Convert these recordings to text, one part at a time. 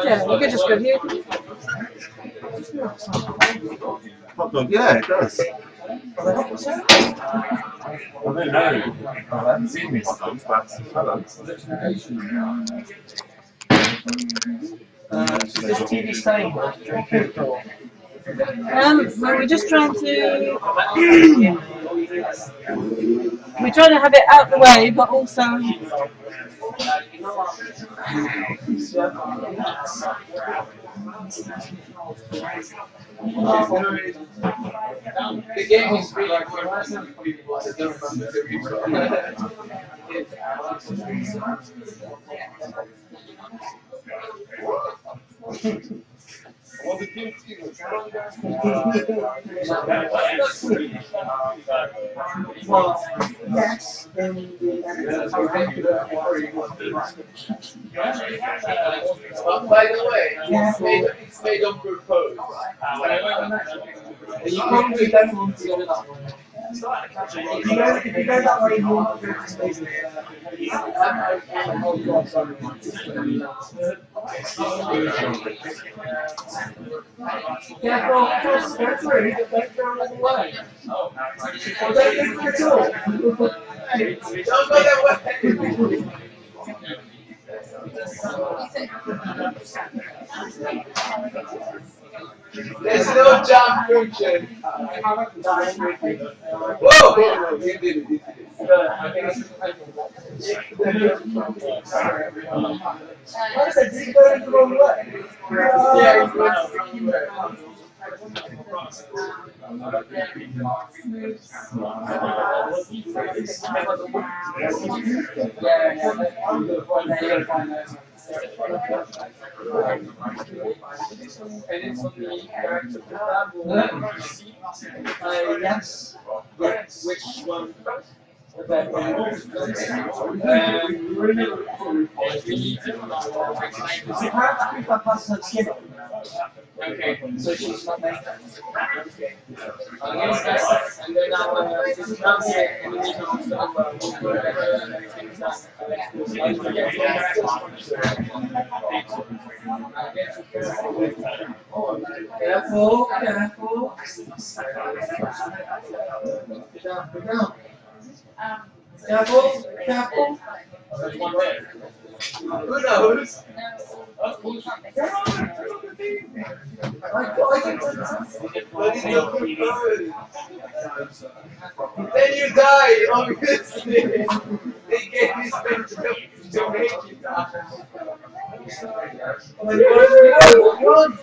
Yeah, we could just go here. Hot dog, yeah, it does. I don't know. I haven't seen these dogs, but Is this TV staying? Well, we're just trying to we're trying to have it out the way, but also The game is really good. Well, yes, then By the way, it's made on purpose. You probably don't want to go that way. if you go that way, you want to go to space. Oh God, sorry. Yeah, well, just go through. Don't go all the way. Well, don't go through at all. Don't go that way. There's no jump function. Whoa! You did it. Like I said, did you go the wrong way? Yeah, you went the wrong way. Yes. Which one? You have to pick up us and skip. Okay, So she's not making that. okay. And then this comes here and we need to Careful, careful. Get down, get down. Careful, careful. There's one there. Who knows? But it's a good bird. Then you die, obviously. They gave this thing to make you die. Run!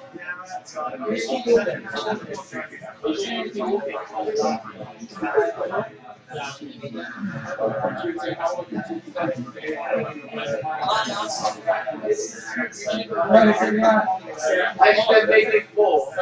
I should have made it 4.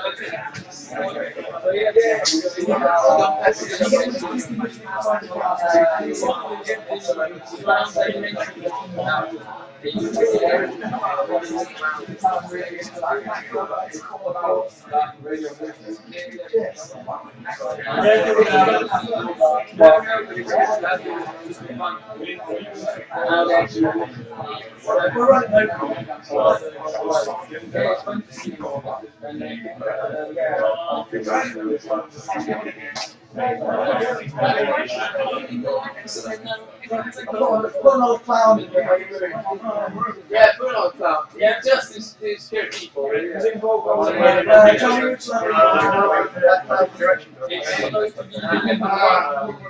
One old clown in the Yeah, put on clown. Yeah, just to scare people. tell me which level It's supposed to be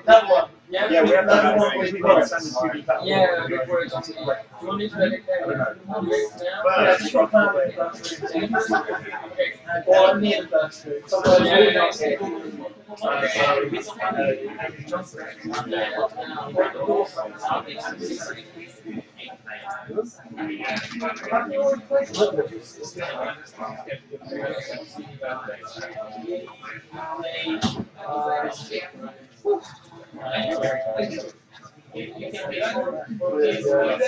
that one. Yeah, yeah, we have that that one. yeah, before it's on the. Do you want me to let it go? Now? Yeah, just got that way. Okay. Or near the first two. Then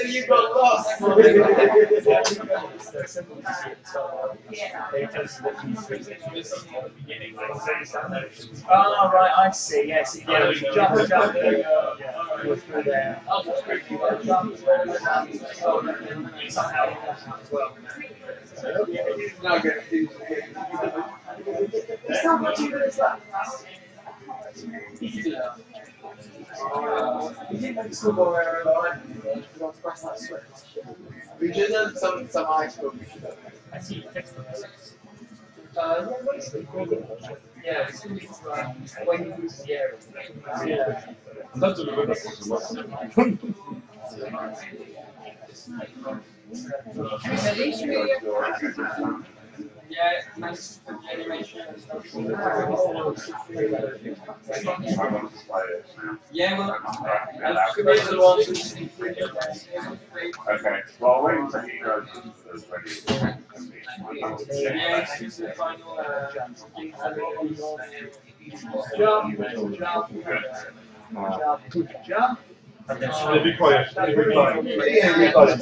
you got lost. Oh, right, I see, yes. Yeah, we jump there, go through there. Somehow you got out as well. There's not much even as that. You didn't make school go where We should have some ice cream. I see you fixed them. Yeah, it's when you use the area. Yeah. Yeah, nice animation and stuff. Yeah, well, Okay, well, I'll wait until you guys are ready. yeah, it's the final jump. Be quiet. Every time. Every time.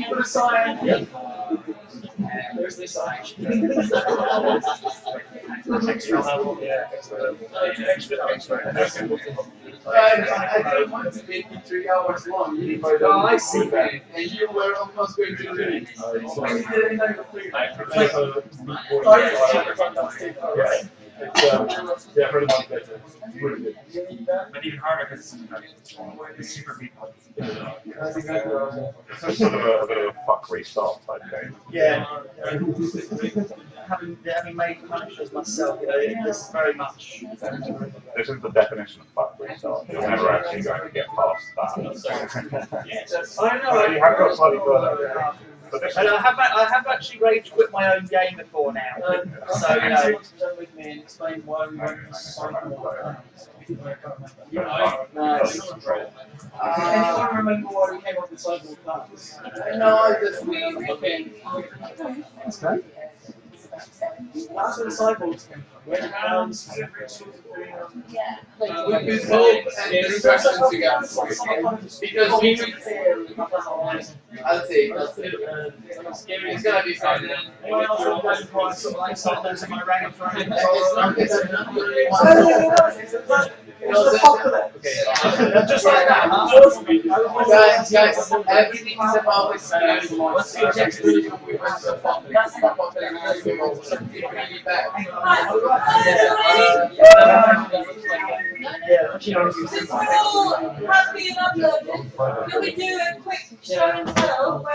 Put a sign. There's the sign. Extra level, yeah. Extra. I don't want to make it 3 hours long. Oh, I see that. And you were almost going to do it. Yeah, pretty much better. Really good. But even harder because it's super people. It's sort of a bit of a fuck restart type game. Yeah. Having made punishes myself, you know, this is very much. This is the definition of fuck restart. You're never actually going to get past that. I know. You have got slightly further. But this And I have actually rage quit my own game before now. So you know. With me and explain why we went anyone remember why we came up with cycle plans? No, I just. Okay. That's great. That's where the cyborgs came from. We've been told and instructions together. Because we I'll say it's gonna be fun. Just like that. Guys, everything is about experience. What's your experience we went so far? That's the something really bad. All happy and uploaded. Can we do a quick show and tell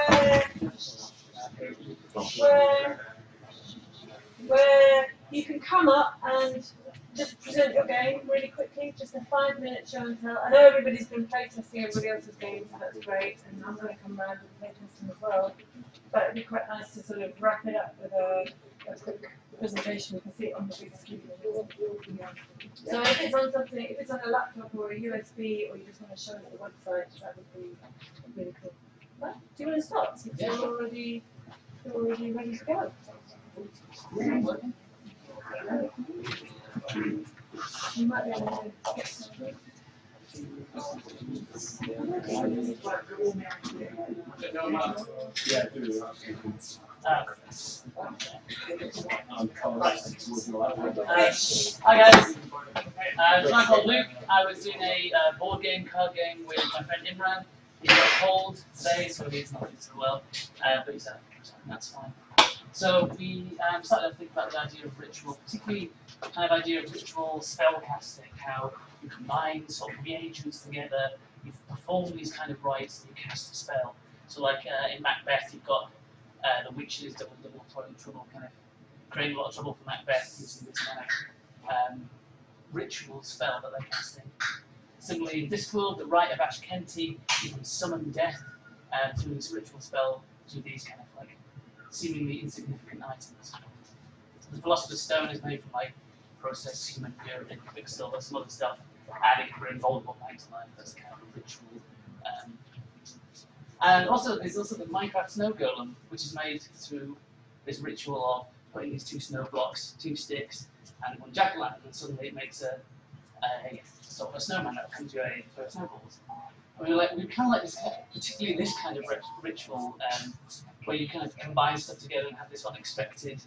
where you can come up and just present your game really quickly, just a 5-minute show and tell. I know everybody's been playtesting everybody else's games, so that's great, and I'm going to come around and playtesting as well. But it'd be quite nice to sort of wrap it up with a quick presentation. You can see it on the big screen. So if it's on something, if it's on a laptop or a USB, or you just want to show us the website, that would be really cool. Well, do you want to start? Since you're already ready to go. You might be able to get something. Yeah, do. Hi guys, I'm called Luke. I was doing a board game, card game with my friend Imran. He's got a cold today, so he's not doing so well, but he's out, so that's fine. So we started to think about the idea of ritual, particularly kind of idea of ritual spell casting, how you combine sort of reagents together, you perform these kind of rites, and you cast a spell. So like in Macbeth, you've got the witches double throwing trouble, kind of creating a lot of trouble for Macbeth, using this kind of ritual spell that they're casting. Similarly, in Discworld, the Rite of Ashkenty, you can summon death through this ritual spell to these kind of like seemingly insignificant items. The Philosopher's Stone is made from like processed human urine, quicksilver, some other stuff, adding for invulnerable back to life. That's kind of a ritual. And also, there's also the Minecraft Snow Golem, which is made through this ritual of putting these 2 snow blocks, 2 sticks, and 1 jack-o'-lantern, and suddenly it makes a sort of a snowman that comes you a throw snowballs. And we kind of like this, particularly this kind of ritual, where you kind of combine stuff together and have this unexpected,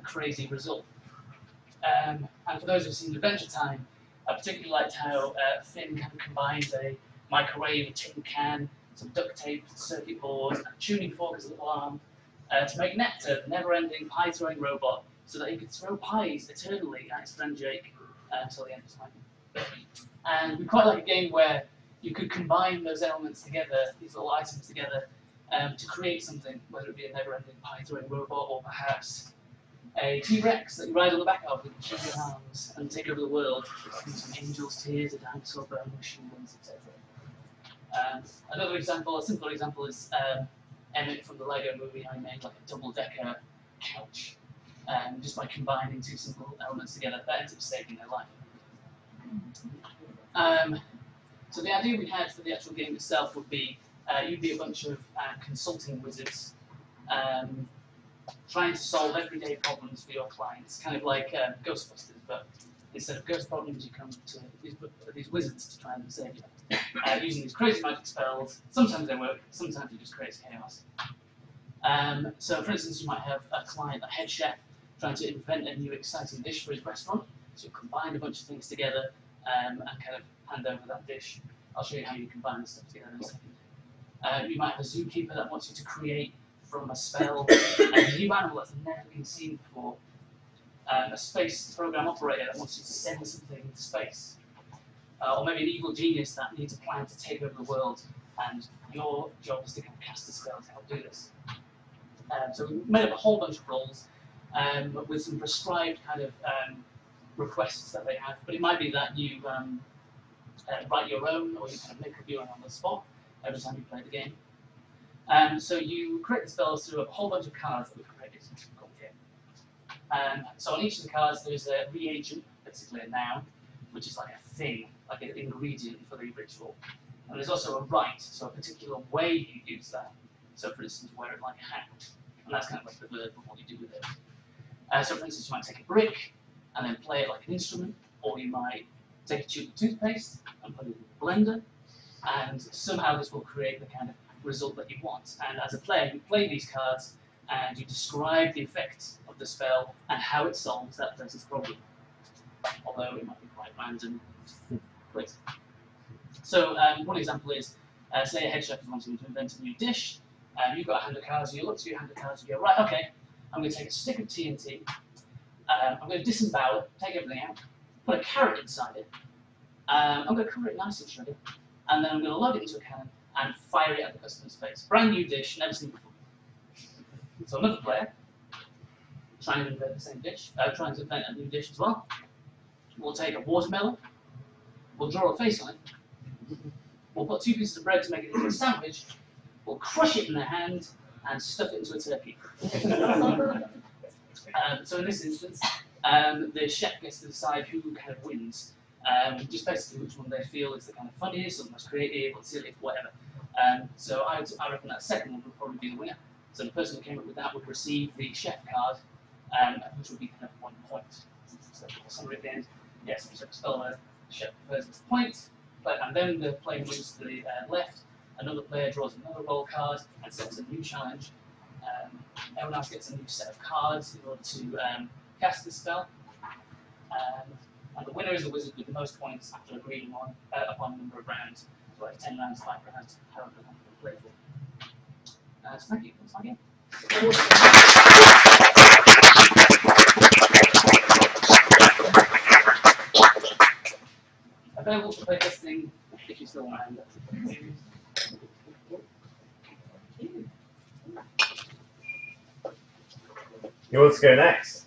crazy result. And for those who've seen Adventure Time, I particularly liked how Finn kind of combines a microwave, a tin can, some duct tape, circuit board, and a tuning fork as a little arm to make Nectar, the never-ending pie-throwing robot, so that he could throw pies eternally at his friend Jake until the end of time. And we quite like a game where you could combine those elements together, these little items together, to create something, whether it be a never-ending pie-throwing robot or perhaps a T-Rex that you ride on the back of with cheesy arms and take over the world, with some angels' tears, a dinosaur bone, machine guns, etc. Another example, a simple example, is Emmett from the Lego movie. I made like a double-decker couch just by combining 2 simple elements together. That ends up saving their life. So the idea we had for the actual game itself would be you'd be a bunch of consulting wizards trying to solve everyday problems for your clients, kind of like Ghostbusters, but instead of ghost problems, you come to these wizards to try and save you, using these crazy magic spells. Sometimes they work, sometimes it just creates chaos. So, for instance, you might have a client, a head chef, trying to invent a new exciting dish for his restaurant. So you combine a bunch of things together and kind of hand over that dish. I'll show you how you combine this stuff together in a second. You might have a zookeeper that wants you to create from a spell a new animal that's never been seen before. A space program operator that wants you to send something into space. Or maybe an evil genius that needs a plan to take over the world, and your job is to kind of cast a spell to help do this. So we made up a whole bunch of roles with some prescribed kind of requests that they have. But it might be that you write your own, or you kind of make up your own on the spot every time you play the game. So you create the spells through a whole bunch of cards that we've created. So on each of the cards there's a reagent, basically a noun, which is like a thing, like an ingredient for the ritual. And there's also a rite, so a particular way you use that. So for instance, wear it like a hat. And that's kind of like the verb of what you do with it. So for instance, you might take a brick and then play it like an instrument, or you might take a tube of toothpaste and put it in a blender, and somehow this will create the kind of result that you want. And as a player, you play these cards and you describe the effects of the spell and how it solves that person's problem. Although it might be quite random. Great. So one example is, say a head chef is wanting to invent a new dish. You've got a hand of cards, you look through your hand of cards and you go, right, okay, I'm going to take a stick of TNT, I'm going to disembowel it, take everything out, put a carrot inside it, I'm going to cover it nice and shredded, and then I'm going to load it into a cannon and fire it at the customer's face. Brand new dish, never seen before. So another player, trying to invent the same dish, trying to invent a new dish as well. We'll take a watermelon, we'll draw a face on it, we'll put 2 pieces of bread to make it into a sandwich, we'll crush it in their hand and stuff it into a turkey. So in this instance, the chef gets to decide who kind of wins. Just basically which one they feel is the kind of funniest or the most creative or silly, whatever. So I reckon that second one would probably be the winner. So the person who came up with that would receive the chef card, which would be kind of 1 point. So summary at the end, yes, we took a spell word, the chef prefers the point, and then the player moves to the left, another player draws another roll card and sets a new challenge. Everyone else gets a new set of cards in order to cast the spell. And the winner is the wizard with the most points after agreeing upon a number of rounds. So like 10 rounds, 5 rounds, however long you play for. So thank you. That's my game. Available for playtesting if you still want to hand it. Who wants to go next?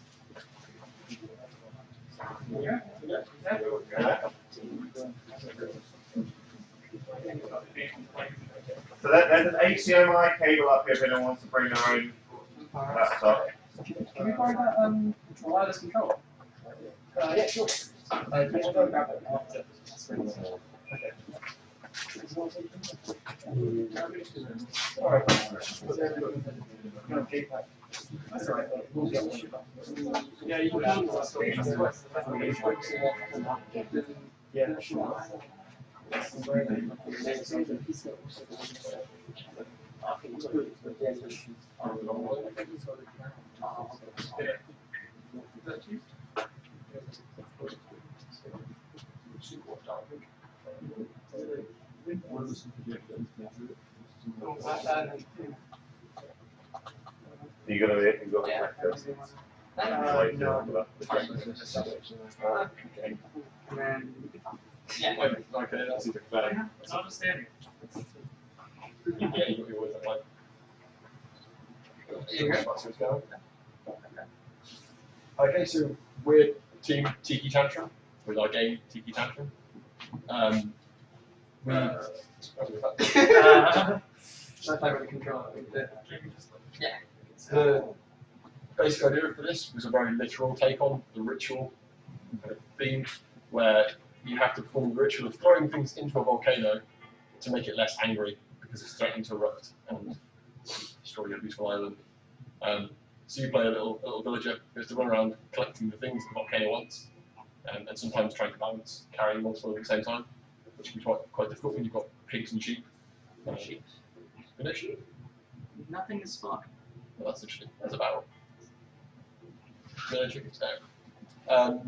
So there's an HDMI cable up here if anyone wants to bring their own laptop. Can we borrow that wireless control? Yeah, sure. Sorry. That's all right. We'll get one. You got breakfast. Like, Yeah. okay, that's even better. It's understanding. Yeah, you got your words out, Okay, so we're Team Tiki Tantrum with our game Tiki Tantrum. We the basic idea for this was a very literal take on the ritual theme, where you have to perform the ritual of throwing things into a volcano to make it less angry because it's threatening to erupt and destroy your beautiful island. So you play a little villager who has to run around collecting the things the volcano wants, and sometimes trying to balance carrying multiple at the same time, which can be quite difficult when you've got pigs and sheep. Sheep. You know sheep? Nothing is fun. Well, that's interesting. That's a barrel. No chickens now.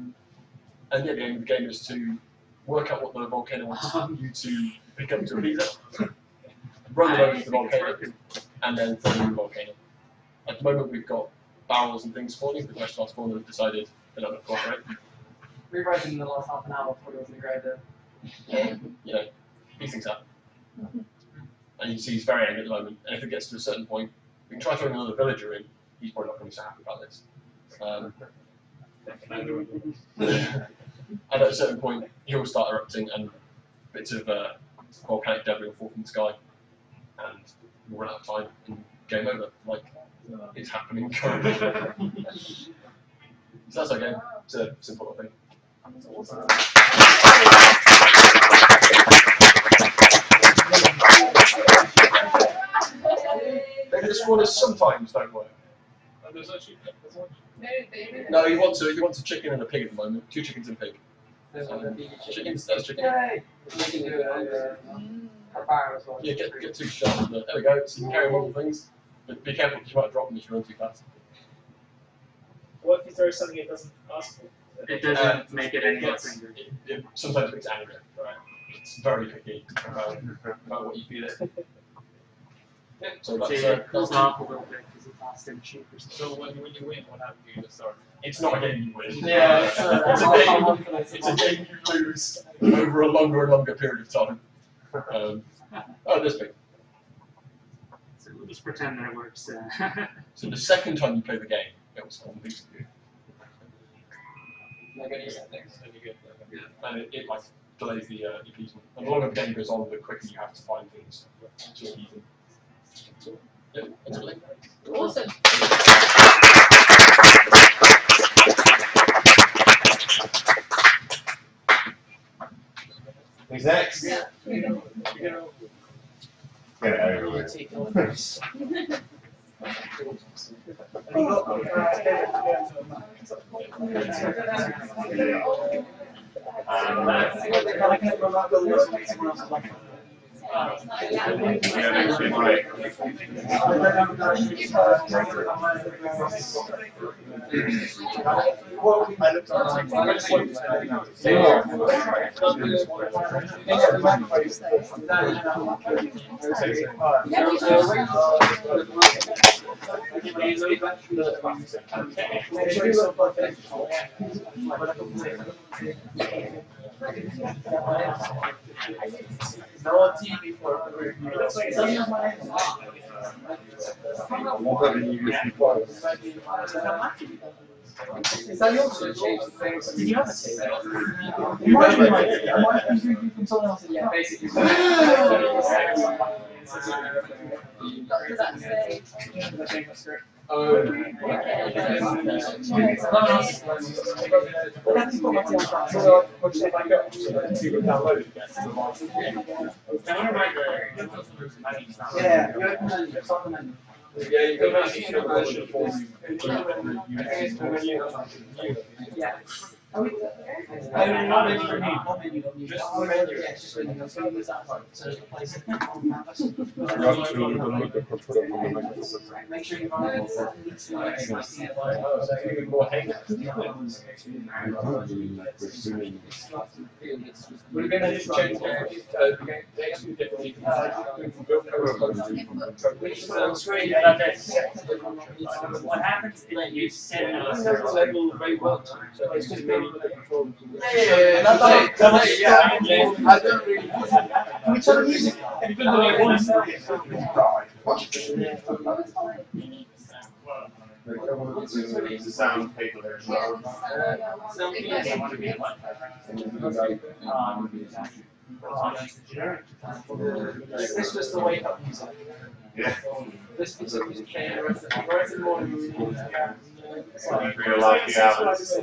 And yeah, the aim of the game is to work out what the volcano wants you to pick up to appease it, run them over to the volcano, and then throw them in the volcano. At the moment, we've got barrels and things spawning, but the rest of our spawners have decided they don't want to cooperate. Rewriting in the last half an hour before he was in the grade. You know, these things happen. And you see he's very angry at the moment, and if it gets to a certain point, we can try throwing another villager in. He's probably not going to be so happy about this. And at a certain point, he'll start erupting, and bits of volcanic debris will fall from the sky, and we'll run out of time, and game over. Like, it's happening currently. So that's our game. It's a simple thing. Maybe the spawners sometimes don't work. No, he wants a chicken and a pig at the moment. 2 chickens and a pig. Chickens, that's chicken. Yay! We can do it over a barrel as well. Yeah, get 2 shots. There we go. So you can carry multiple things. But be careful because you might drop them if you run too fast. What if you throw something it doesn't ask for? It doesn't make it any less angry. It sometimes makes angry. Right. It's very picky about what you feed it. Yeah, so that's It cools off a little bit because it's lost in cheap or something. So when you win, what happens to you at the start? it's not a game you win. Yeah, it's a game you lose over a longer and longer period of time. Oh, this big. So we'll just pretend that it works. So the second time you play the game, it will spawn things to you. And it like delays the appeasement. And the longer the game goes on, the quicker you have to find things to appease them. So, yeah, that's everything. Awesome. Who's next? Yeah. Get it over with. No TV for the review. What have you listened to? Is that yours? Change the things. Did you have a tape? You might be like, I might be reading from someone else. Yeah, basically. Yeah, you got to make a version for you. Yeah. Oh, not really for me, not really on you. Just the menu. Yeah, it's just when you so use that one to replace it on canvas. Make sure you run it. Even more hangouts. We're going to change differently. What happens is that you sit at a Level very well, so it's just mainly the control. I don't really. Can we turn the music? It's a sound paper there as well. This was the wake up music. Yeah. This music was playing right in the morning. Real lucky hours.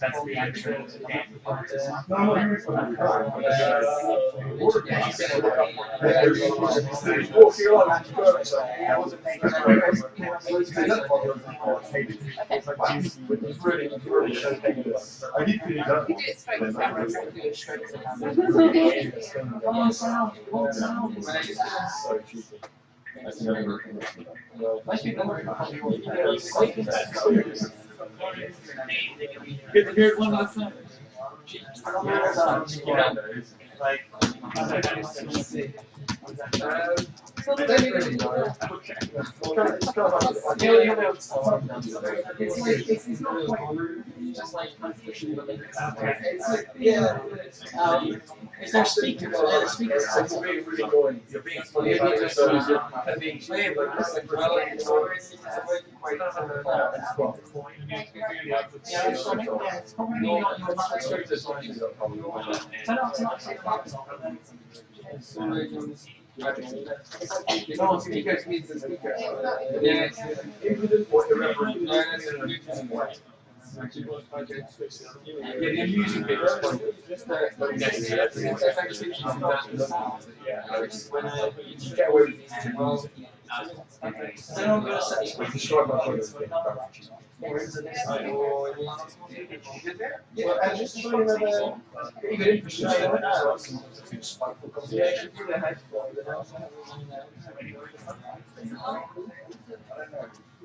that's the actual Here's one last time. It's not quite rude, just like pushing the limits. It's like, yeah, it's their speakers, the speakers are really, really annoying. You're being played, but it's like, well, it's quite, yeah, it's probably not your much straight as well. Turn up no, speakers means the speaker. Yeah, yeah, the music bit is quite good. Just it's actually using that in the sound. When you get away with it, well, then I'm going to set this destroy my phone. Yeah, and just show you the pretty good infrastructure. Yeah, you do the head.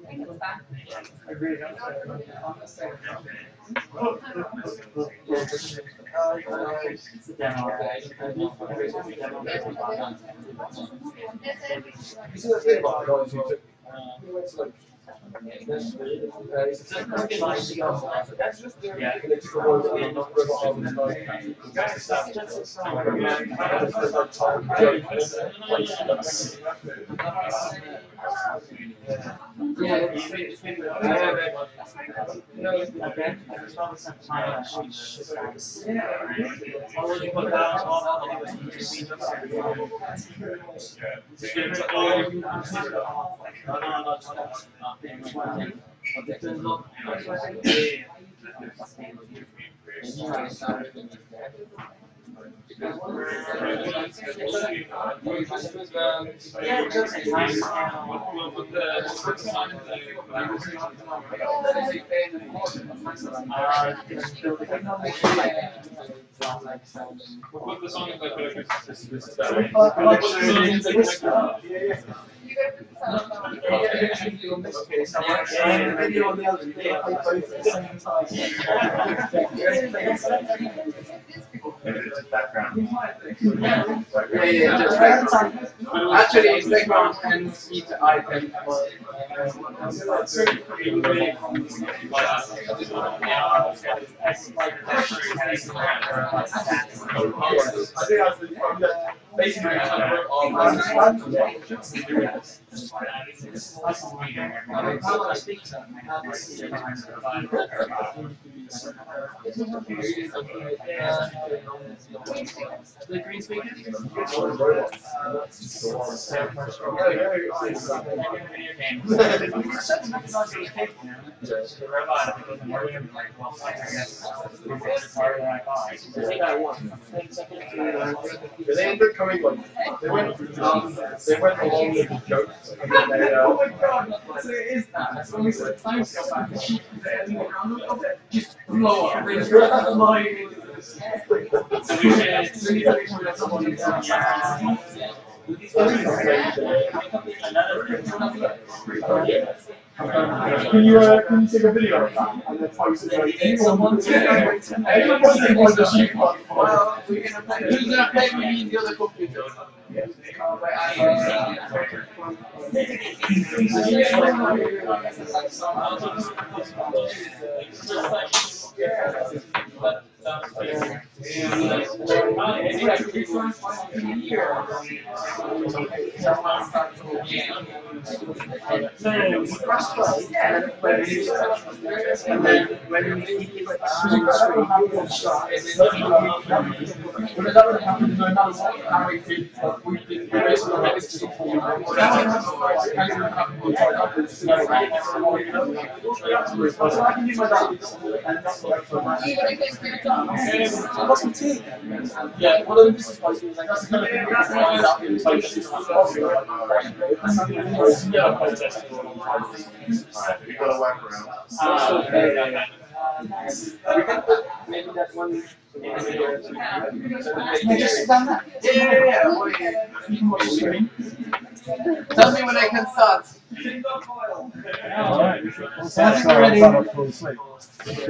I really don't say. It's a demo. You see the thing about the guys who took, he went to like, that's just their, Yeah. and they took a road and not robot arm and like, in this case, the video on the other, they play both at the same time. Background. Yeah, just actually, it's background and each item. I think that's the basically, our business plan to do this. The green speaker? But they ended up coming like they went along with the jokes and then they Oh my god! So it is that. So when we set time scale back, the sheep is there and just blow up. They just fly into this. So we should. So we need to make sure that someone is Can you take a video of that and then post it? Like, Someone to. everyone wants to watch the sheep hunt. Well, we're gonna play. Who's gonna play with me in the other computer? And then when you like swing screen, you will start. And then that would happen no matter what Harry did. We did basically make this just before we went. So I can use my dance and that's what I got some tea. Yeah, one of the business guys was like, that's the kind of thing that's You've got to work around. Maybe that one. Just sit down there. You can watch the screen. Tell me when I can start. Alright. I think we're ready.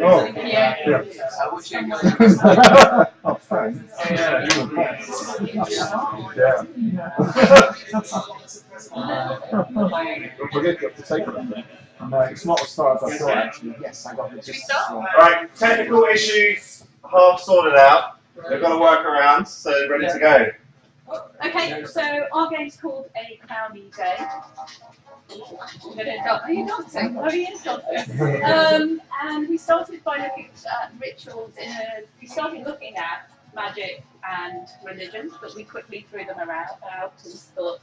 Oh. Yeah. Yeah. I wish I could. Oh, thanks. Yeah. Yeah. Don't forget to take it. It's not as far as I thought, actually. Yes, I got the gist. Right, technical issues half sorted out. They've got to work around, so ready to go. Okay, so our game's called A Clowny Day. Are you dancing? Oh, he is dancing. And we started by looking at rituals we started looking at magic and religion, but we quickly threw them out and thought,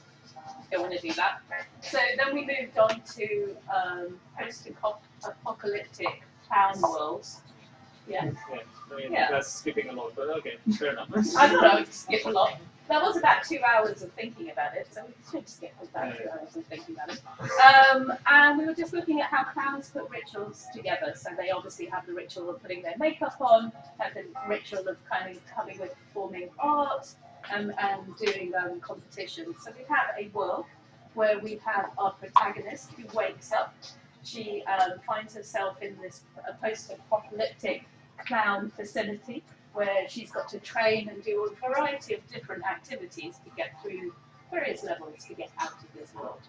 don't want to do that. So then we moved on to post-apocalyptic clown worlds. Yeah. Yeah. That's skipping a lot, but okay, fair enough. I thought I would skip a lot. That was about 2 hours of thinking about it, so we should skip about 2 hours of thinking about it. And we were just looking at how clowns put rituals together. So they obviously have the ritual of putting their makeup on, have the ritual of kind of coming with performing art, and doing competitions. So we have a world where we have our protagonist who wakes up. She finds herself in this post-apocalyptic clown facility where she's got to train and do a variety of different activities to get through various levels to get out of this world.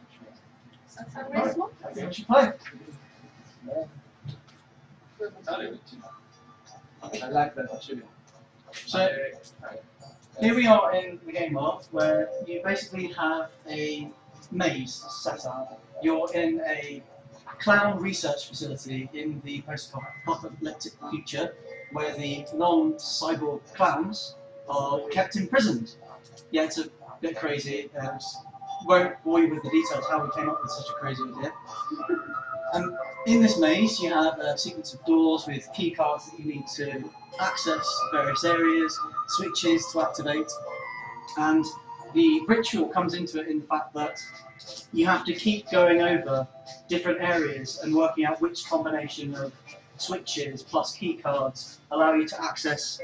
So that's how the race works. I think we should play. I like that actually. So here we are in the game world where you basically have a maze set up. You're in a clown research facility in the post-apocalyptic future where the non-cyborg clowns are kept imprisoned. Yeah, it's a bit crazy. Won't bore you with the details how we came up with such a crazy idea. In this maze, you have a sequence of doors with key cards that you need to access various areas, switches to activate, and the ritual comes into it in the fact that you have to keep going over different areas and working out which combination of switches plus key cards allow you to access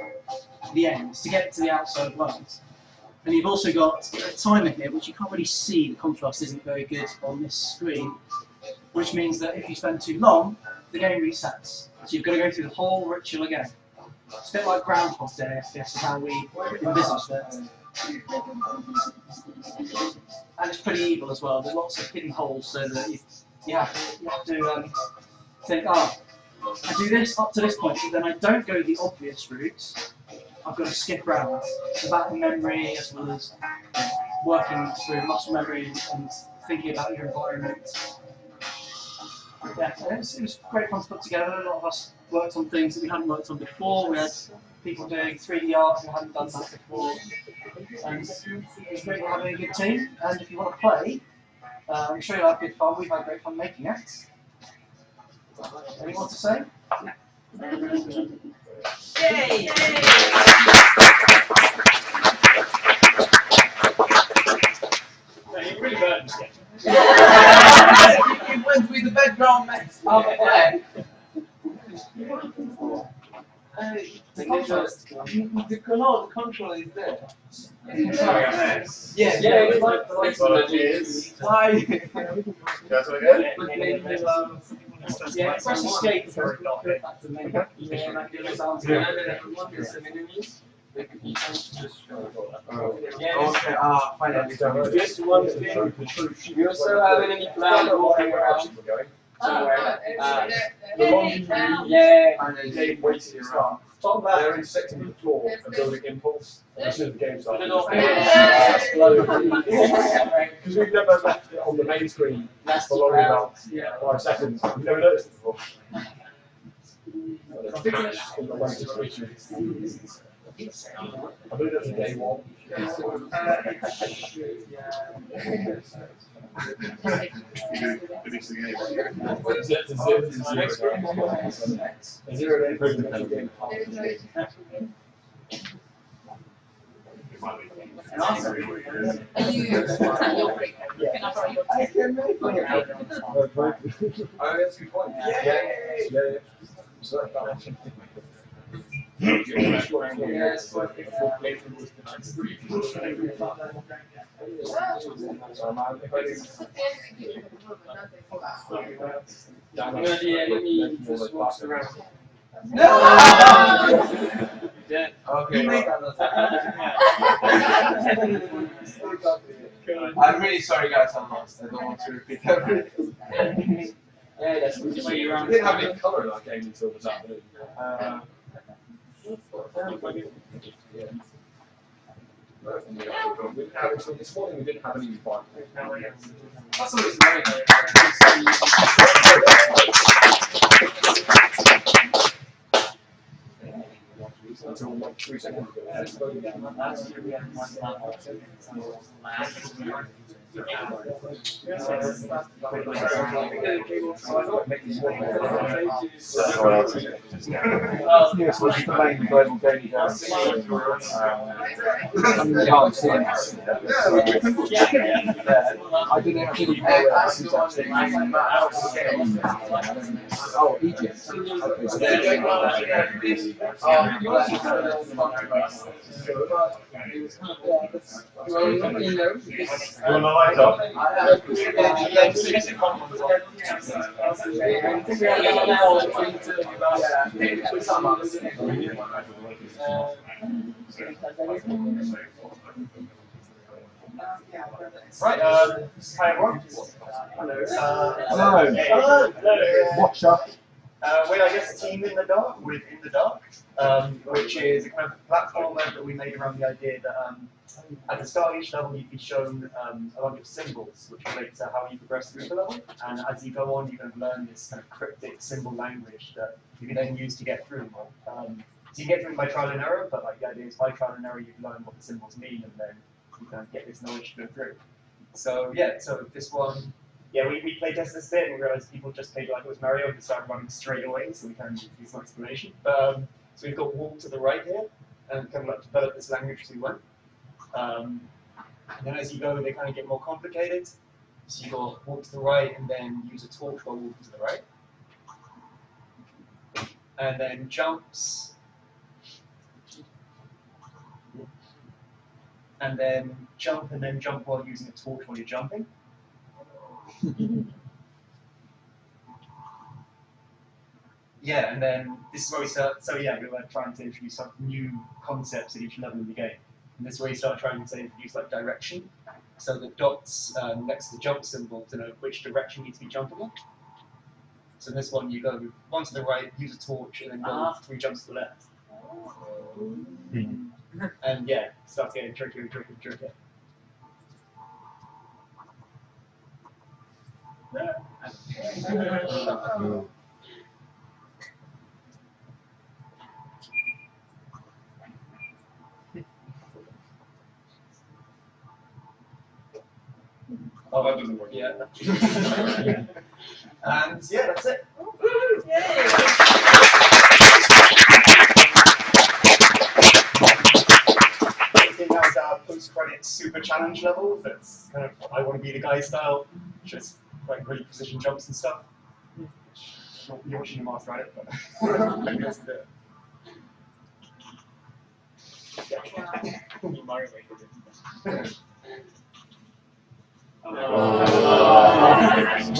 the ends to get to the outside lines. And you've also got a timer here, which you can't really see. The contrast isn't very good on this screen, which means that if you spend too long, the game resets. So you've got to go through the whole ritual again. It's a bit like Groundhog Day, I guess, is how we envisaged it. And it's pretty evil as well. There's lots of hidden holes, so that you have to think, I do this up to this point, but then I don't go the obvious route, I've got to skip around. It's about memory as well as working through muscle memory and thinking about your environment. Yeah, it was great fun to put together. A lot of us worked on things that we hadn't worked on before. We had people doing 3D art who hadn't done that before. And it's great having a good team. And if you want to play, I'm sure you'll have good fun. We've had great fun making it. Anything more to say? Yay! You're really bad at this game. It went with the background mess. Okay. The control is there. Yes. Yeah, it's like why? That's what it is. Yeah, press escape. Okay, finally done. Just one thing. You also have any plan walking around? The long game waiting to start. Start that. They're insecting the floor and building impulse. As soon as the game starts. Because we've never left it on the main screen for longer than about 5 seconds. We've never noticed it before. I think it's in the last situation. I believe that's a day one. I can make it. Oh, that's a good point. Yeah. Yes, Where the enemy just walks around. No! Yeah. Okay. I'm really sorry, guys. I lost. I don't want to repeat everything. Yeah, that's the way you're We didn't have any colour in our game until this afternoon. We didn't have it until this morning. We didn't have any fun. That's always great. Until like 3 seconds ago. Last year we had one Nearest was the main global gaming I can't see it. I didn't actually know where this is actually. Oh, Egypt. Okay, so On the light up. Right, hi everyone. Hello. Hello. Watcher. We're, I guess, Team in the Dark with In the Dark, which is a kind of platformer that we made around the idea that at the start of each level you'd be shown a bunch of symbols which relate to how you progress through the level, and as you go on you can learn this kind of cryptic symbol language that you can then use to get through. So you get through by trial and error, but like the idea is by trial and error you learn what the symbols mean and then you kind of get this knowledge to go through. So yeah, so this one, yeah, we play tested this bit and we realized people just played like it was Mario and started running straight away, so we kind of use no explanation. So we've got walk to the right here, and kind of like develop this language as we went. And then as you go, they kind of get more complicated. So you go walk to the right and then use a torch while walking to the right. And then jumps. And then jump while using a torch while you're jumping. Yeah, and then this is where we start. So yeah, we were trying to introduce some new concepts at each level of the game. And this is where you start trying to introduce like direction. So the dots next to the jump symbol denote which direction you need to be jumping in. So in this one, you go one to the right, use a torch, and then go 3 jumps to the left. And yeah, starts getting trickier and trickier and trickier. Oh, that doesn't work. Yeah. And yeah, that's it. Everything has our post-credits super challenge level. That's kind of I want to be the guy style, which is like really precision jumps and stuff. You're watching your master at it, but maybe that's it.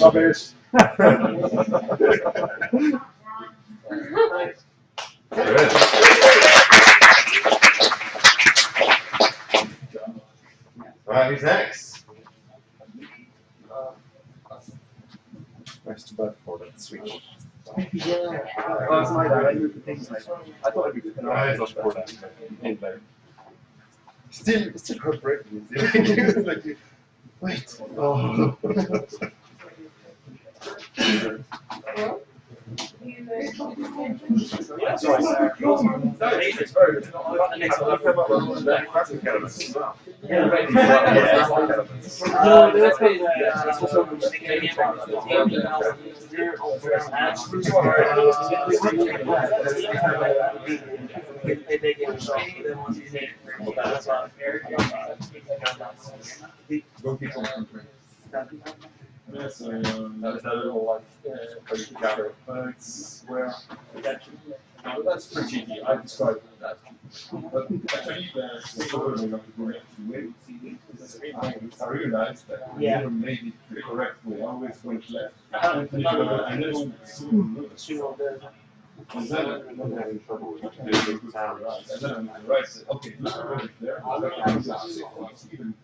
Rubbish. Right, who's next? Nice to bed for that switch. Oh, it's my bad. I moved the things like I thought I'd be No, it's not for that. In there. Still heartbreaking. Like, wait. Oh. Yes, that's a little like gather. It's where that's pretty cheeky. I described it that. But actually, the programming of the correct way. I realized that I never made it the correct way. I always went left. And then and then I'm having trouble with it. And then I'm right. Okay, look over there. Even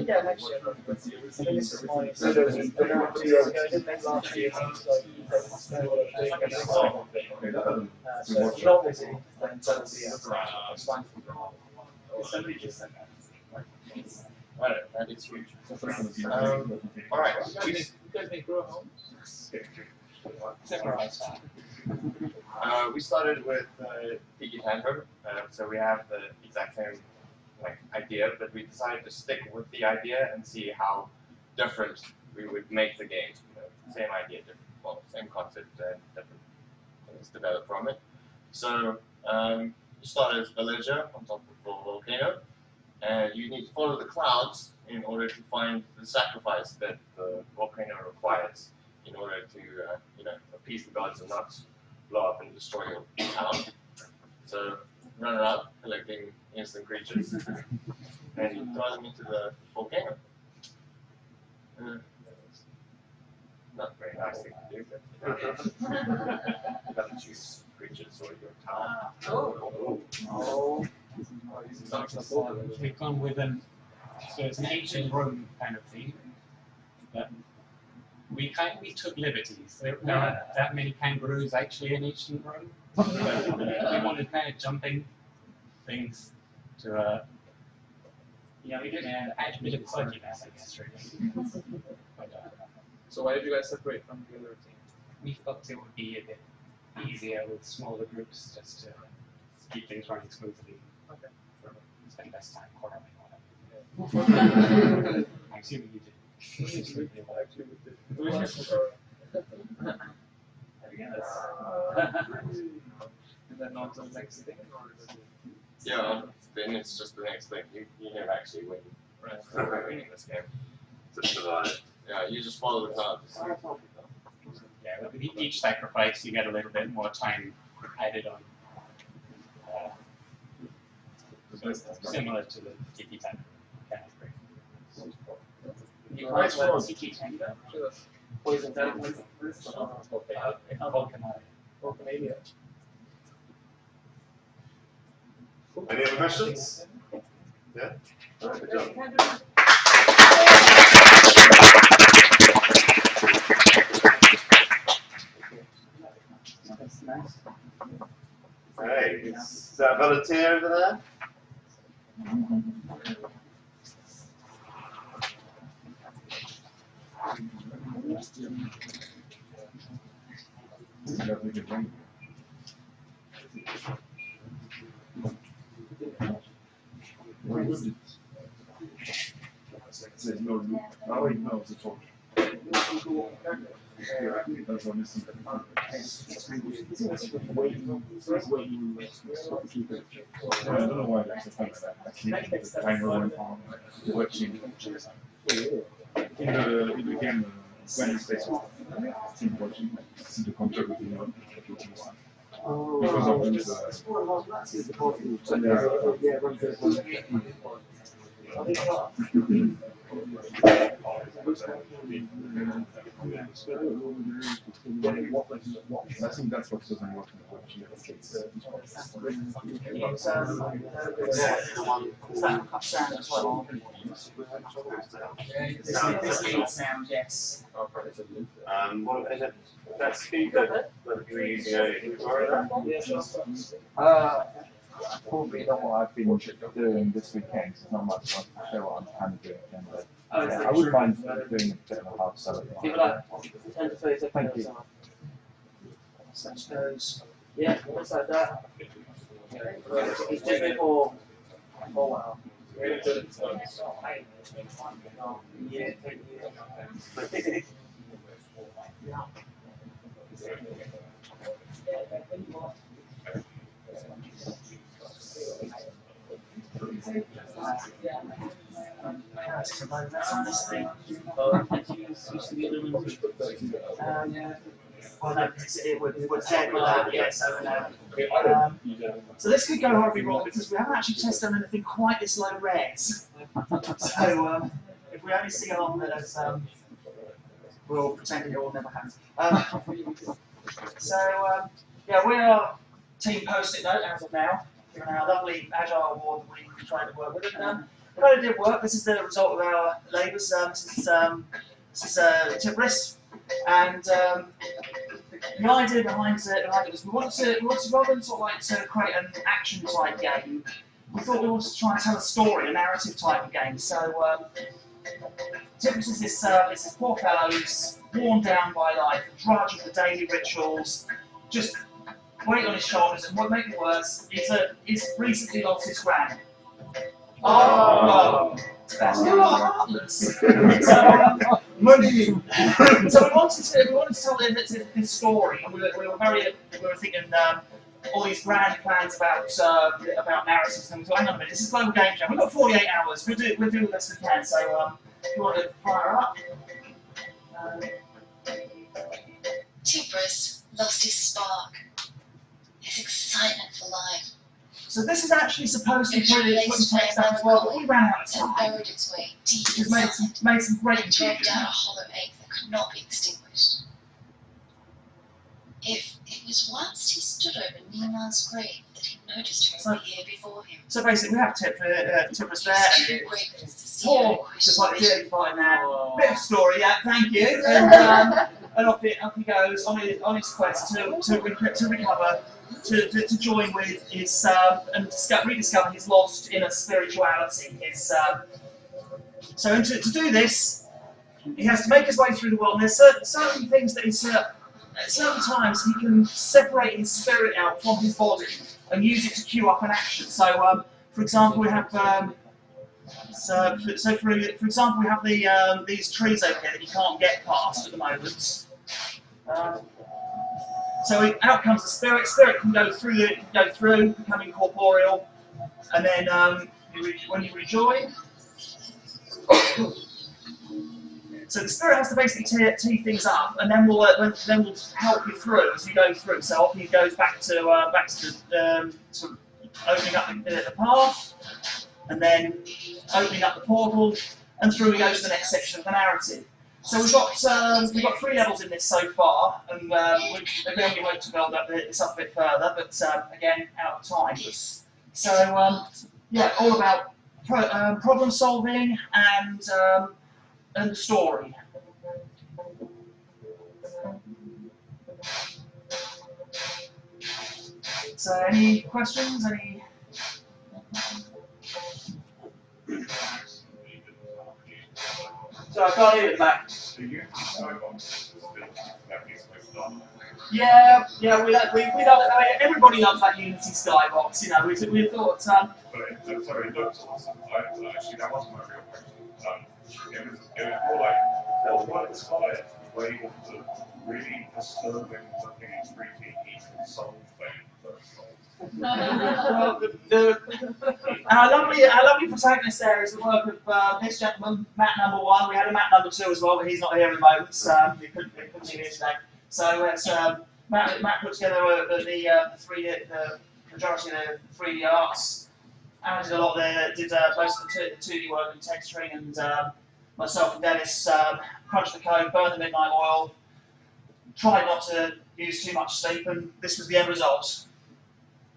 yeah, next year. Somebody just said that. Right, that is huge. All right. You guys may grow home. We started with Piggy Tantrum, so we have the exact same idea, but we decided to stick with the idea and see how different we would make the games. Same idea, same concept, different things developed from it. So you start as villager on top of a volcano, and you need to follow the clouds in order to find the sacrifice that the volcano requires in order to appease the gods and not blow up and destroy your town. So run around collecting instant creatures and you throw them into the volcano. Not very nice thing to do, but you have to choose creatures or your town. We've gone with so it's an ancient Rome kind of theme, but we took liberties. There aren't that many kangaroos actually in ancient Rome. But we wanted kind of jumping things to add a bit of quirkiness, I guess, really. But, So why did you guys separate from the other team? we thought it would be a bit easier with smaller groups just to keep things running smoothly. Okay. Spend less time quarreling or whatever. I'm assuming you did. And then on to the next thing, or Yeah, then it's just the next thing. You never actually win. right? Winning this game. Yeah, you just follow the clouds. Yeah, with each sacrifice, you get a little bit more time added on. So it's similar to the Tiki Tango kind of thing. You Nice guys one. Tiki Tango? Poison Tango. Volcanaria. Volcanaria. Any other questions? Yeah? All right, good job. That's nice. Hey, is that a volunteer over there? There's no loop. Oh, wait, no, it's a talk. That's what I'm missing. I don't know why that's a thing like that. I think the timer went on, watching. In the game, Wednesday, team watching, see the contract with the because of these. I think that's what doesn't work in the watch. This lead sound, yes. What is it? That speaker that you're using earlier, probably not what I've been doing this weekend. It's not much fun to show what I'm kind of doing again, but I would mind doing a bit of a hard sell. Give it like 10 to 30 seconds. Thank you. Such goes. Yeah, what's like that? It's just before. Oh wow. Yeah, 10 years. We're dead with that, yeah, so this could go horribly wrong because we haven't actually tested on anything quite this low res. So if we only see on as we'll pretend it will never happen. Yeah, we are Team Post-it Note as of now, given our lovely Agile award that we've tried to work with. And it kind of did work. This is the result of our labours. This is Tibris, and the idea behind it was we wanted to rather than sort of like to create an action type game, we thought we wanted to try and tell a story, a narrative type of game. So Tibris is this poor fellow who's worn down by life, drudge of the daily rituals, just weight on his shoulders, and what makes it worse, he's recently lost his gran. Oh, Sebastian, you are heartless. Money. So we wanted to tell this story, and we were thinking all these grand plans about narratives, and we thought, hang on a minute, this is Global Game Jam. We've got 48 hours. We'll do the best we can. So if you want to fire up. Tibris lost his spark, his excitement for life. So this is actually supposed to be putting text down as well, but we ran out of time. It burrowed its way deep Which made some great and drove down a hollow ache that could not be extinguished. If it was whilst he stood over Nima's grave that he noticed her the year before him. So basically we have Tibris there, and poor, just like the early fine man. Bit of story, yeah, thank you. And off he goes on his quest to recover, to join with his and rediscover his lost inner spirituality. So to do this, he has to make his way through the world. And there's certain things that at certain times he can separate his spirit out from his body and use it to queue up an action. So for example, we have for example we have these trees over here that you can't get past at the moment. So out comes the spirit. Spirit can go through, becoming corporeal, and then when you rejoin, so the spirit has to basically tee things up, and then we'll help you through as you go through. So often he goes back to opening up the path, and then opening up the portal, and through he goes to the next section of the narrative. So we've got 3 levels in this so far, and we won't to build this up a bit further, but again, out of time. So yeah, all about problem solving and the story. So any questions? Any? So I can't hear it back. Yeah, we love it. I mean, everybody loves that Unity skybox. You know, we thought. Sorry, it looks awesome. Actually, that wasn't my real question. It was more like there was one inspired way of the really disturbing looking and creepy soul thing. Well, our lovely protagonist there is the work of this gentleman, Matt number 1. We had a Matt number 2 as well, but he's not here at the moment, so he couldn't be here today. So it's Matt put together the majority of the 3D arts, and did a lot there. Did most of the 2D work and texturing, and myself and Dennis crunched the code, burned the midnight oil, tried not to use too much sleep, and this was the end result.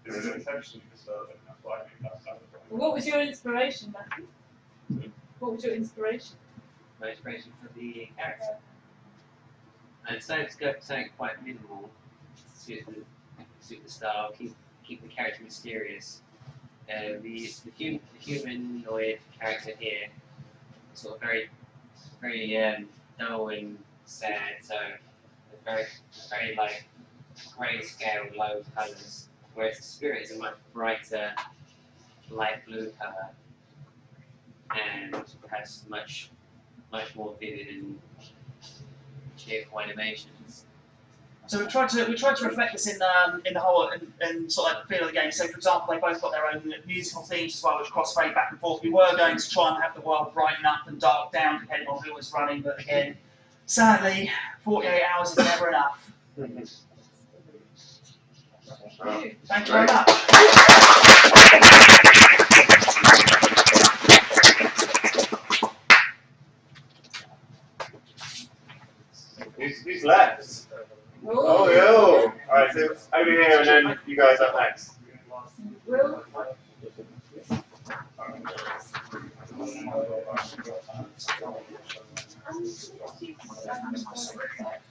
It was intentionally disturbing. That's why I think that's What was your inspiration, Matthew? What was your inspiration? My inspiration for the character. I decided to go for something quite minimal to suit the style, keep the character mysterious. The humanoid character here is sort of very dull and sad, so very like grayscale, low colours. Whereas the spirit is a much brighter, light blue colour and has much more vivid and cheerful animations. So we tried to reflect this in the whole in sort of like the feel of the game. So for example, they both got their own musical themes as well, which cross-fade back and forth. We were going to try and have the world brighten up and dark down depending on who was running, but again, sadly, 48 hours is never enough. Thank you very much. Who's left? Oh, yo! Alright, so over here and then you guys up next. Will?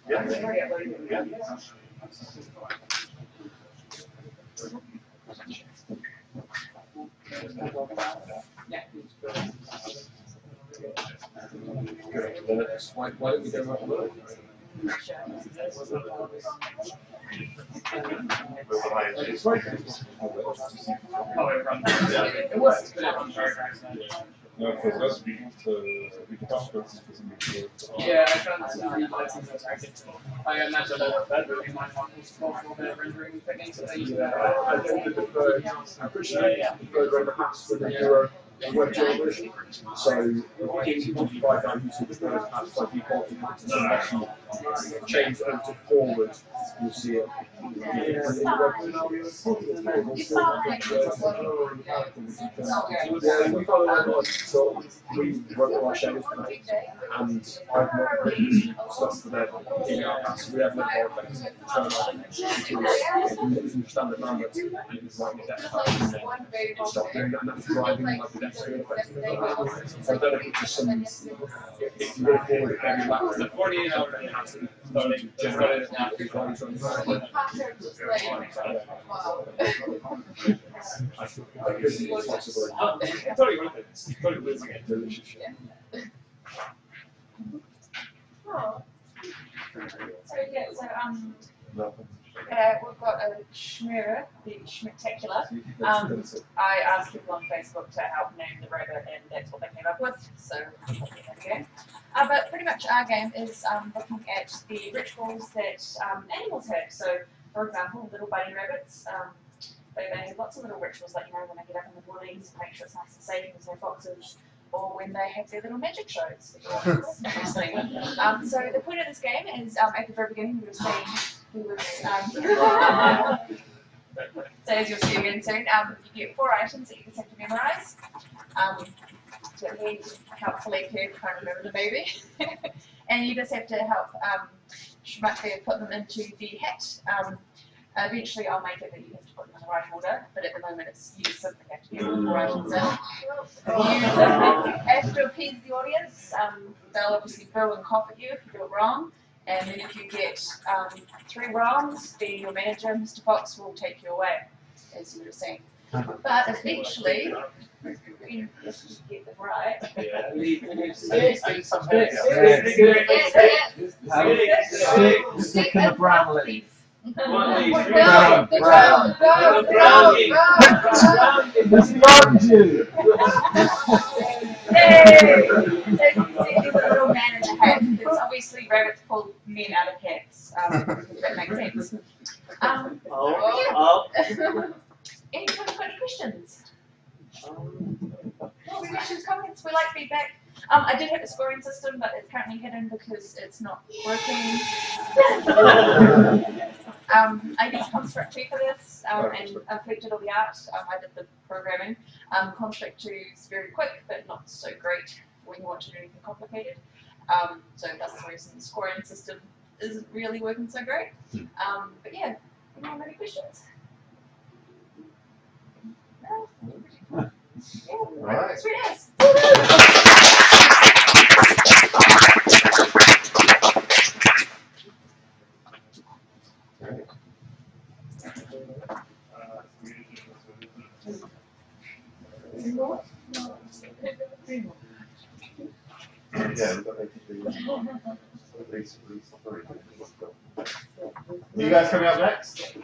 Yeah. Why don't we go right below? It's right there. It was. No, because that's we discussed this. Yeah, I found that license attractive. I imagine that movie might want multiple rendering techniques that they use. I think the deferred, I'm pretty sure the deferred render has for the Euro web version. So in 1.5 down YouTube, the deferred has by default, you change over to forward, you'll see it. So we work on our shadows tonight, and I've not written stuff for them in our past. We have no more effects turn on because using standard numbers and it was like a depth and then stop doing that and that's driving like the depth field effects. So I don't know if it's just some if you go forward every lap the 48 hour it has to generate we've got a Schmira, the Schmictacular. I asked people on Facebook to help name the robot, and that's what they came up with. So there we go. But pretty much our game is looking at the rituals that animals have. So, for example, little bunny rabbits, they have lots of little rituals, like when they get up in the mornings to make sure it's nice and safe, there's no foxes, or when they have their little magic shows. So the point of this game is at the very beginning we were saying he was. So as you'll see again soon, you get 4 items that you just have to memorise. To lead helpfully if you can't remember the movie. And you just have to help put them into the hat. Eventually I'll make it that you have to put them in the right order, but at the moment it's you just simply have to get the right order. You have to appease the audience. They'll obviously boo and cough at you if you do it wrong. And then if you get 3 wrongs, then your manager, Mr. Fox, will take you away, as you were saying. But eventually, if you get them right. Stick in the brown leaf. Brown. It's beyond you. Yay! So you can see the little man in the hat. It's obviously rabbits pull men out of hats. If that makes sense. Any questions? Any questions, comments? We like feedback. I did have a scoring system, but it's currently hidden because it's not working. I used Construct 2 for this, and I collected all the art. I did the programming. Construct 2 is very quick, but not so great when you want to do anything complicated. So that's the reason the scoring system isn't really working so great. But yeah, anyone have any questions? No? Yeah, Right. it's really nice. Yeah, we've got at least 3. You guys coming up next?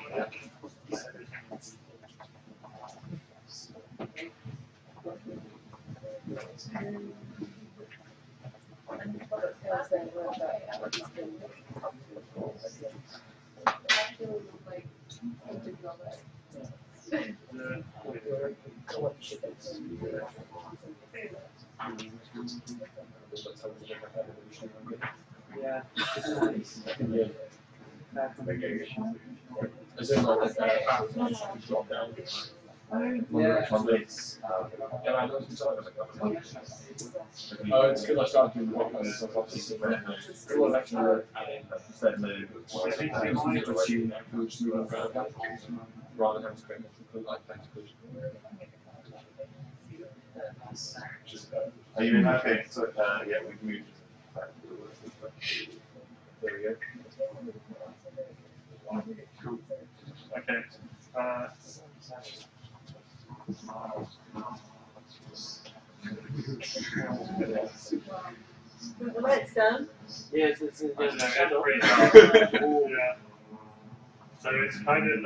Yeah. As in like drop down. Yeah. Oh, it's good I started doing the rock and stuff. It was actually instead move rather than having to like tactical. Are you in? Okay, so yeah, we've moved back to the work. There we go. Cool. Okay. The light's done. Yes, it's pretty dark. Yeah. So it's kind of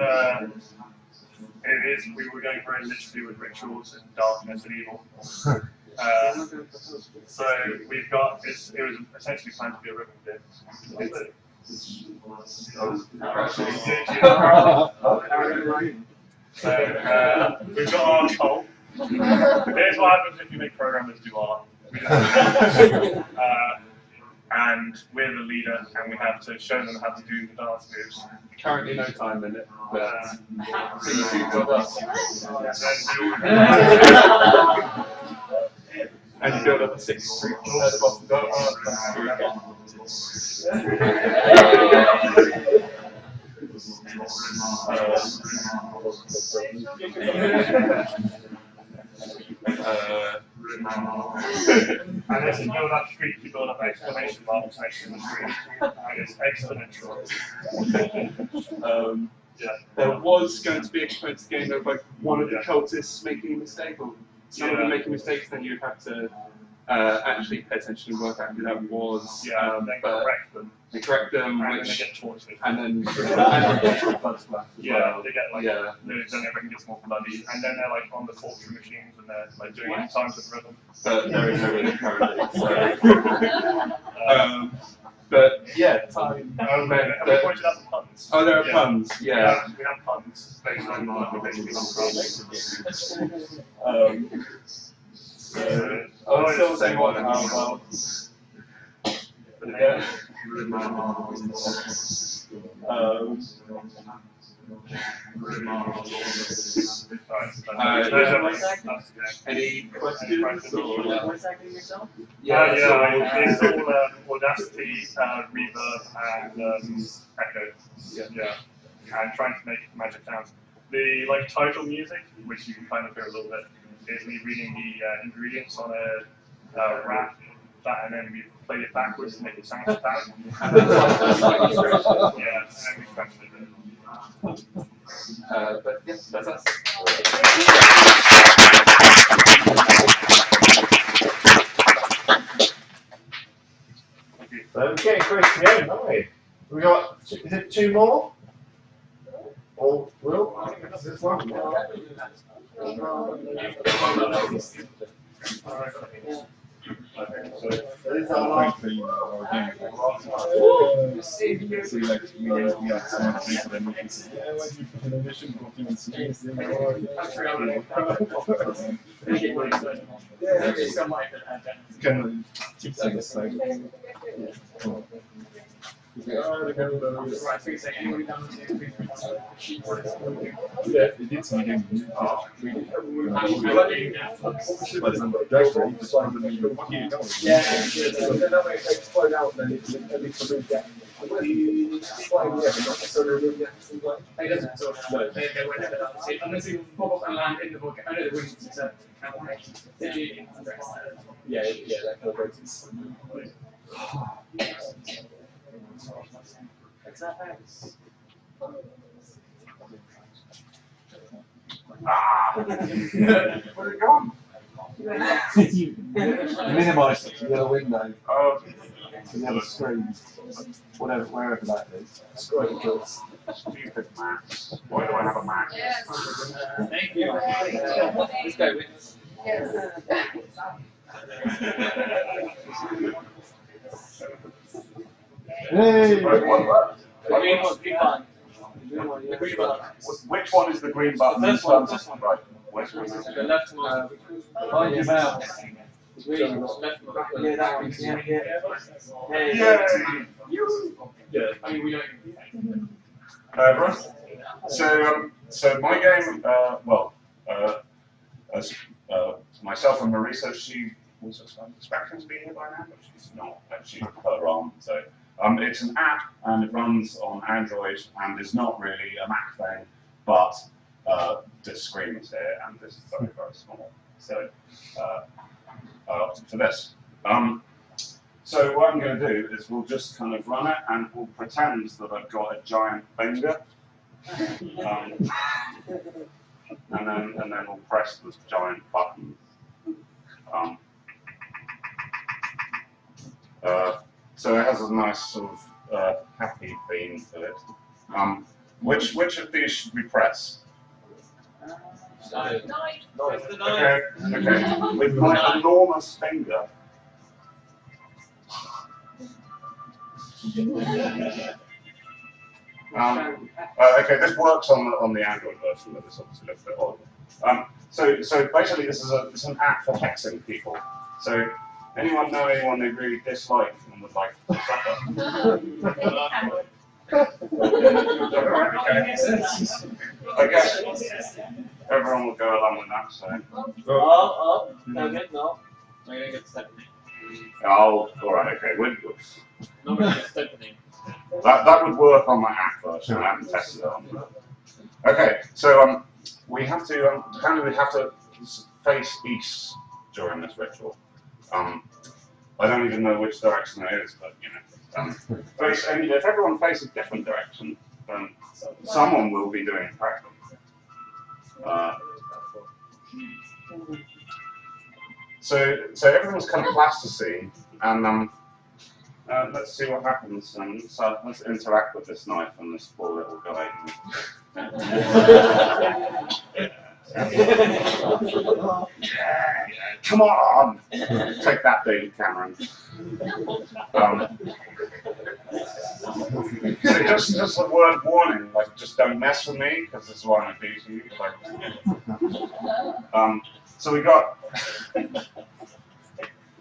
it is. We were going very literally with rituals and darkness and evil. So we've got it was essentially planned to be a ribbon dip. So we've got our poll. Here's what happens if you make programmers do art. And we're the leader, and we have to show them how to do the dance moves. Currently no time limit, but please do job us. And you build up a 6th street at the bottom And as you build up street, you build up exclamation marks next to the street, and it's exponential. Yeah. There was going to be a component game of like one of the cultists making a mistake, or some of them making mistakes, then you'd have to actually pay attention and work out who that was. Yeah, then correct them. They correct them, And which, then they get tortured. and then blood splash as Yeah, well. they get like, Yeah. then everything gets more bloody, and then they're like on the torture machines and they're like doing it in times with rhythm. But there is no rhythm currently. So. But yeah, time. Have we pointed out the puns? Oh, there are puns. Yeah. We have puns based on basically on So I would still say one how well. Yeah. Any questions? Voice acting yourself? Yeah, it's all Audacity, Reverb, and Echo. Yeah. and trying to make magic sounds. The like title music, which you can kind of hear a little bit, is me reading the ingredients on a rack, and then we played it backwards to make it sound like that. And then, yeah, and then we translated it. But yes, that's us. So we're getting close to the end, aren't we? We got, is it 2 more? Or Will? I think it's this one. Okay, so these are like See, like, we have some people that we can see. Yeah, why do you put an addition for human series? Kind of tips on the side. Yeah, it did something. But actually, he just wanted me to keep going. Yeah, that way if they explode out, then at least remove the accent. It's flying, yeah, but not necessarily remove the accent. They doesn't sort of, they won't ever done it. Unless they pop up and land in the volcano. I know they wouldn't, it's a calculation. Yeah, that calibrates. where's it gone? Minimise the other window. Oh, The other screen. Whatever, wherever that is. stupid maps. Why do I have a map? Thank you. Let's go with Hey! Right, what? green button. Which one is the green button? This one, this one. Right. Where's the The left one. Find your mouse. Green, left one. Yeah, that one, yeah. Yeah. I mean, we don't. Everyone? So my game, as myself and Marisa, she was expecting to be here by now, but she's not. She's her on. So it's an app and it runs on Android and is not really a Mac thing, but this screen is here and this is very, very small. So I opted for this. So what I'm going to do is we'll just kind of run it and we'll pretend that I've got a giant finger. And then we'll press this giant button. So it has a nice sort of happy theme to it. Which of these should we press? Nine. Okay, okay. With my enormous finger. Okay, this works on the Android version, but this obviously looks a bit odd. So basically, this is an app for hexing people. So anyone know anyone they really dislike and would like to I guess everyone will go along with that. So. No, good, no. I'm gonna get Stephanie. Oh, all right, okay. No, we're gonna get Stephanie. That would work on my app version. I haven't tested it on that. Okay, so we have to we have to face east during this ritual. I don't even know which direction it is, but you know, if everyone faces a different direction, then someone will be doing it correctly. So everyone's kind of plasticine, and let's see what happens. So let's interact with this knife and this poor little guy. Come on! Take that, David Cameron. So just a word warning, like just don't mess with me, because this is why I'm beating you. Like, so we got.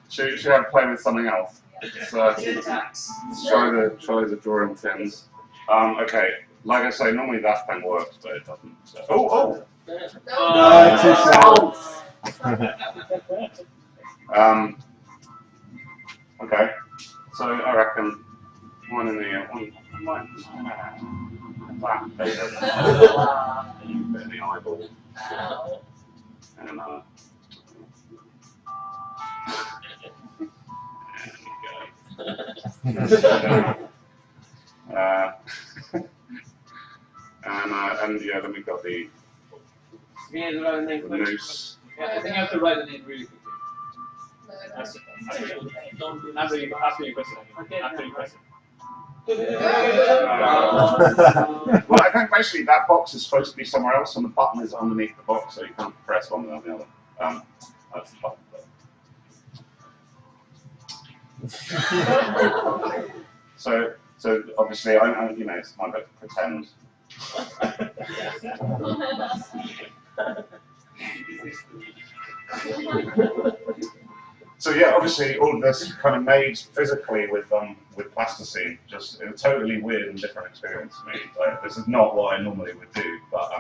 Should I play with something else? Let's try the drawing pins. Okay, like I say, normally that thing works, but it doesn't. So. Oh! Okay, so I reckon one in the one. flat potato. And you put in the eyeball. And and yeah, then we got the noose. Yeah, I think you have to write the name really quickly. After your question. After your question. Well, I think basically that box is supposed to be somewhere else, and the button is underneath the box, so you can't press one without the other. That's the button. So obviously, I you know, it's my bit to pretend. So yeah, obviously all of this kind of made physically with plasticine, just a totally weird and different experience for me. Like, this is not what I normally would do, but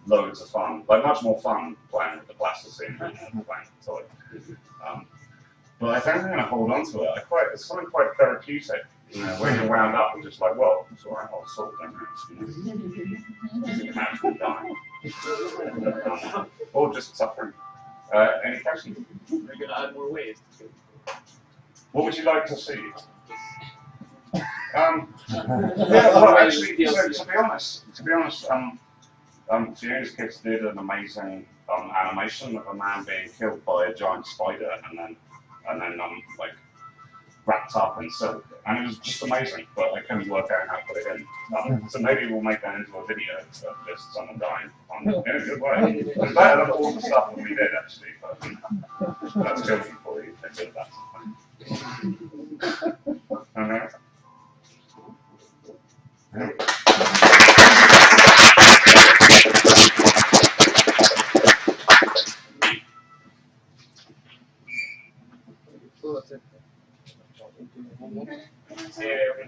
loads of fun, like much more fun playing with the plasticine than playing with the toy. But I think I'm going to hold on to it. It's something quite therapeutic, you know, when you're wound up and just like, well, it's all right, I'll sort them out. You can actually die, or just suffering. Any questions? Are you going to add more ways? What would you like to see? Yeah, well, actually, to be honest, Fiona's Kids did an amazing animation of a man being killed by a giant spider, and then like wrapped up in silk, and it was just amazing. But I couldn't work out how to put it in. So maybe we'll make that into a video of just someone dying in a good way. It's better than all the stuff that we did actually. But that's children for you. They did that.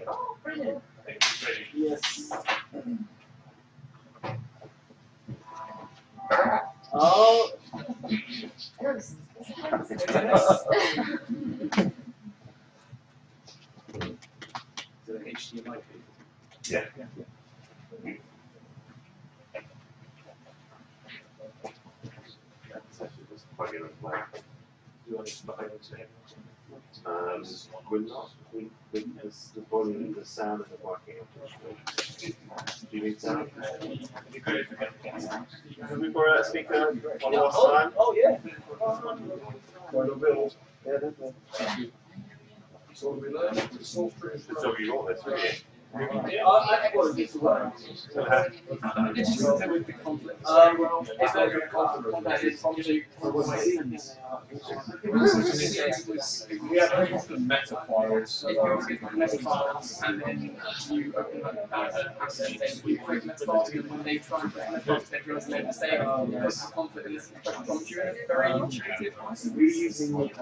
Oh, brilliant. Yes. Oh. Yes. HDMI feed. Yeah. That's actually just plug in and play. You want to plug into it? We're not. Because the volume, the sound isn't working. Do you need sound? Can we borrow a speaker one last time? Oh yeah. Yeah, definitely. So we learned the soft drink. So you got this, really? I well, it's well. Did you say with the conflict? Well, Is there a conflict that is usually We have the meta files. and then you open up and then we create meta files, and when they try and put meta files, they realize their mistake. There's a conflict in this computer, very intuitive. We're using it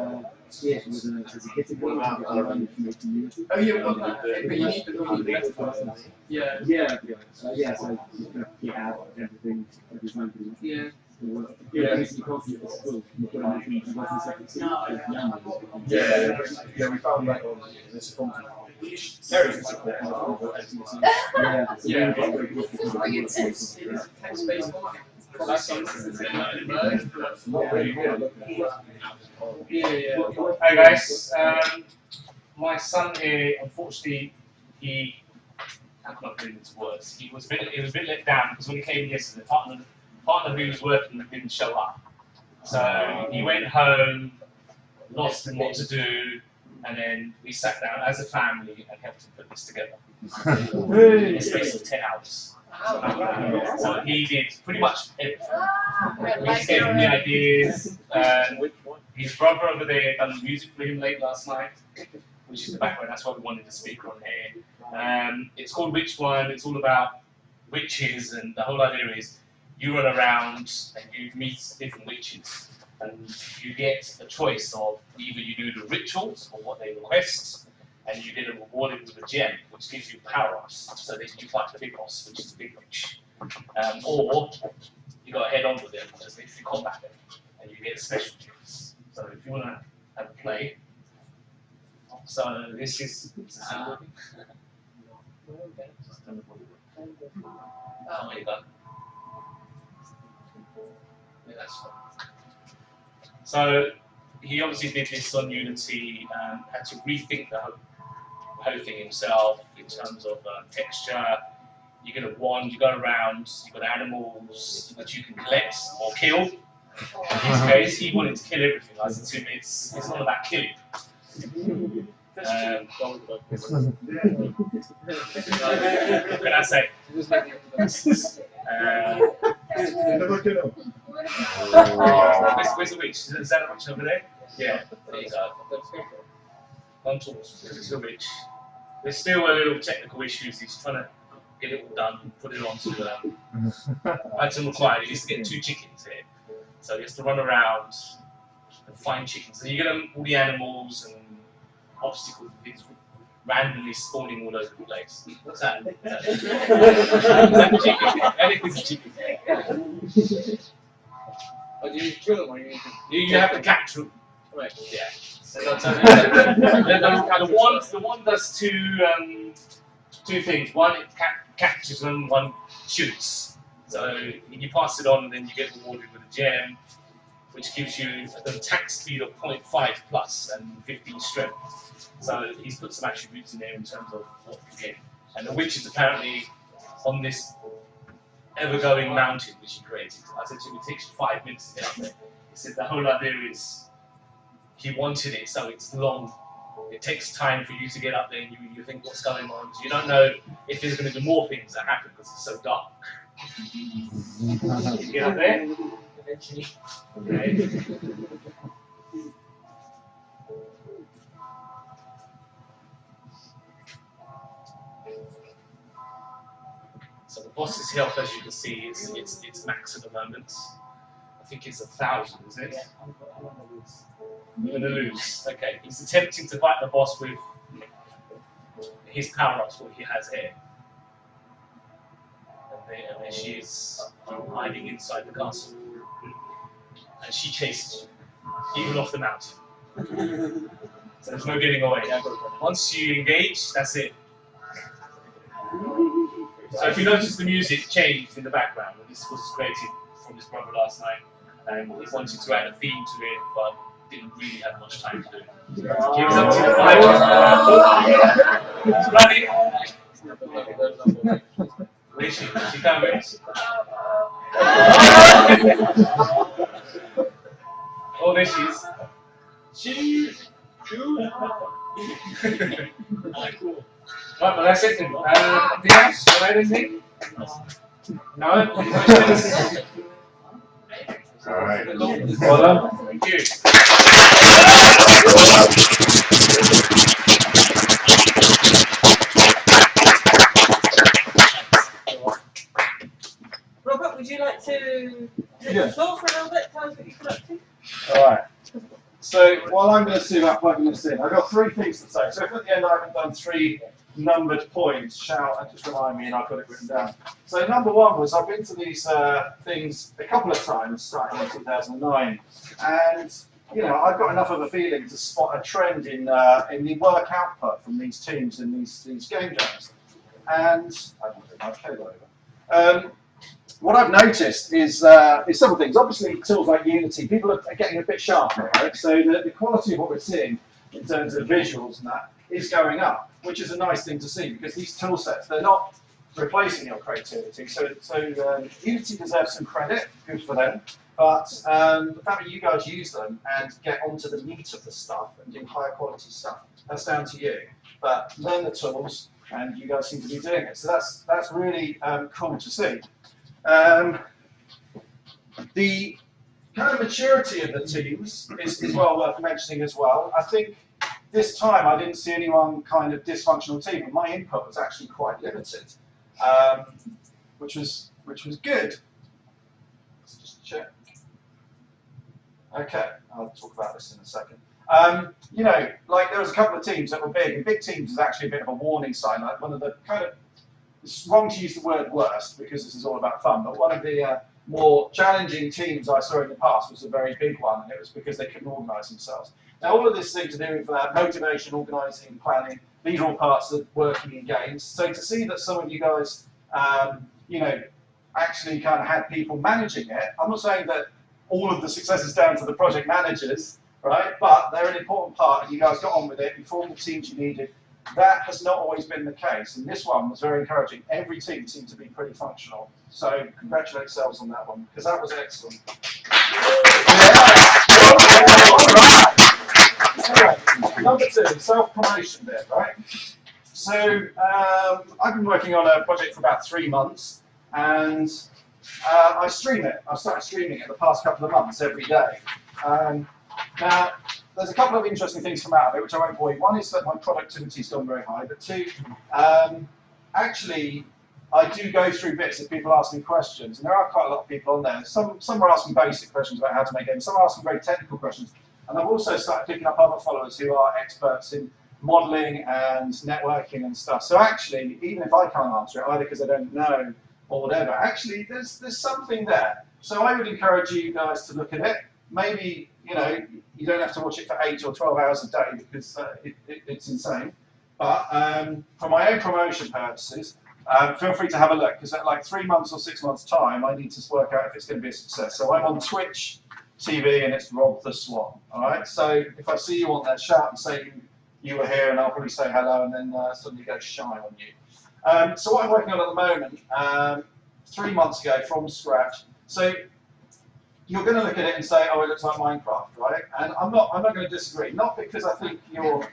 as a getting one of our information use. Oh yeah, well, but you need the meta files. Yeah. Yeah, so you just get out everything every time. Yeah. Yeah, you can't see it as full. You put it in the second seat. Yeah, we found that on this phone. There is support. Yeah. Hi guys, my son here, unfortunately, I'm not putting into words. He was a bit let down because when he came yesterday, the partner who was working didn't show up. So he went home, lost what to do, and then we sat down as a family and helped him put this together. In the space of 10 hours. So he did pretty much everything. We just gave him the ideas. His brother over there done music for him late last night, which is the background. That's why we wanted to speak on here. It's called Witch One. It's all about witches, and the whole idea is you run around and you meet different witches, and you get a choice of either you do the rituals or what they request, and you get a rewarded with a gem, which gives you power-ups, so that you fight the big boss, which is the big witch. Or you go head on with them, just literally combat them, and you get special gifts. So if you want to have a play, so this is. Oh, there you go. Yeah, that's fine. So he obviously did this on Unity, had to rethink the whole thing himself in terms of texture. You get a wand, you go around, you've got animals that you can collect or kill. In his case, he wanted to kill everything. I said to him, it's not about killing. What can I say? Where's the witch? Is that a witch over there? Yeah, there you go. One talks because it's a witch. There's still a little technical issues. He's trying to get it all done and put it onto item required. He needs to get 2 chickens here. So he has to run around and find chickens. And you get all the animals and obstacles and things randomly spawning all over the place. What's that? Is that a chicken? Anything's a chicken. Oh, do you kill them or You have to capture them. Right. Yeah. The one does two things. One, it captures them, one shoots. So you pass it on and then you get rewarded with a gem, which gives you an attack speed of 0.5 plus and 15 strength. So he's put some attributes in there in terms of what you get. And the witch is apparently on this ever-going mountain which he created. I said to him, it takes you 5 minutes to get up there. He said the whole idea is he wanted it so it's long. It takes time for you to get up there and you think what's going on. So you don't know if there's going to be more things that happen because it's so dark. You get up there? Okay. So the boss's health, as you can see, it's max at the moment. I think it's 1,000, is it? You're going to lose. Okay. He's attempting to fight the boss with his power-ups, what he has here. And there she is, hiding inside the castle. And she chases you, even off the mountain. So there's no getting away. Once you engage, that's it. So if you notice the music changed in the background, this was created from his brother last night, and he wanted to add a theme to it, but didn't really have much time to do it. He was up to the 5. He's running. Where is she? She coming? Oh, there she is. Cool. Right, well, that's it then. Anything else? Anything? No? Alright. Well done. Thank you. Robert, would you like to take the floor for a little bit? Tell us what you've been up to. Alright. So while I'm going to see about plugging this in, I've got 3 things to say. So if at the end I haven't done 3 numbered points, shout and just remind me and I've got it written down. So number 1 was I've been to these things a couple of times starting in 2009, and you know I've got enough of a feeling to spot a trend in the work output from these teams in these game jams. And I don't think my cable over. What I've noticed is several things. Obviously, tools like Unity, people are getting a bit sharper, right? So the quality of what we're seeing in terms of visuals and that is going up, which is a nice thing to see because these tool sets, they're not replacing your creativity. So Unity deserves some credit, good for them. But the fact that you guys use them and get onto the meat of the stuff and do higher quality stuff, that's down to you. But learn the tools, and you guys seem to be doing it. So that's really cool to see. The kind of maturity of the teams is well worth mentioning as well. I think this time I didn't see anyone kind of dysfunctional team, and my input was actually quite limited, which was good. Let's just check. Okay, I'll talk about this in a second. You know, like there was a couple of teams that were big, and big teams is actually a bit of a warning sign. Like one of the kind of, it's wrong to use the word worst because this is all about fun, but one of the more challenging teams I saw in the past was a very big one, and it was because they couldn't organise themselves. Now, all of these things to do with motivation, organising, planning. These are all parts of working in games. So to see that some of you guys, you know, actually kind of had people managing it. I'm not saying that all of the success is down to the project managers, right? But they're an important part, and you guys got on with it. You formed the teams you needed. That has not always been the case, and this one was very encouraging. Every team seemed to be pretty functional. So congratulate yourselves on that one, because that was excellent. Anyway, number 2, self-promotion bit, right? So I've been working on a project for about 3 months, and I stream it. I've started streaming it the past couple of months every day. Now, there's a couple of interesting things come out of it, which I won't bore you. One is that my productivity's gone very high, but 2, actually, I do go through bits if people ask me questions, and there are quite a lot of people on there. Some are asking basic questions about how to make games, some are asking very technical questions, and I've also started picking up other followers who are experts in modelling and networking and stuff. So actually, even if I can't answer it, either because I don't know or whatever, actually there's something there. So I would encourage you guys to look at it. Maybe, you know, you don't have to watch it for 8 or 12 hours a day because it's insane. But for my own promotion purposes, feel free to have a look, because at like 3 months or 6 months time, I need to work out if it's going to be a success. So I'm on Twitch TV and it's Rob the Swan. All right. So if I see you on there, shout and say you were here, and I'll probably say hello, and then suddenly go shy on you. So what I'm working on at the moment, 3 months ago from scratch. So you're going to look at it and say, oh, it looks like Minecraft, right? And I'm not going to disagree. Not because I think you're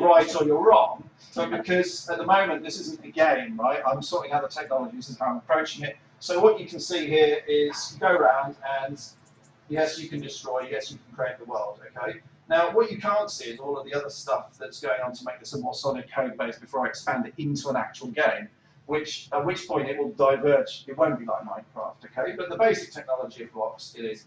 right or you're wrong, but because at the moment this isn't a game, right? I'm sorting out the technologies and how I'm approaching it. So what you can see here is you go around and yes, you can destroy, yes, you can create the world, okay? Now, what you can't see is all of the other stuff that's going on to make this a more solid code base before I expand it into an actual game, at which point it will diverge. It won't be like Minecraft, okay? But the basic technology of blocks, it is.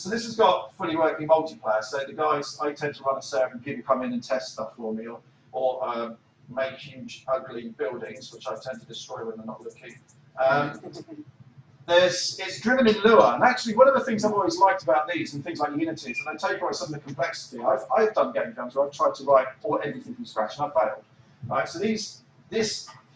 So this has got fully working multiplayer. So the guys, I tend to run a server and people come in and test stuff for me, or make huge, ugly buildings, which I tend to destroy when they're not looking. It's driven in Lua, and actually one of the things I've always liked about these and things like Unity is that they take away some of the complexity. I've done game jams where I've tried to write everything from scratch and I've failed. Right, so this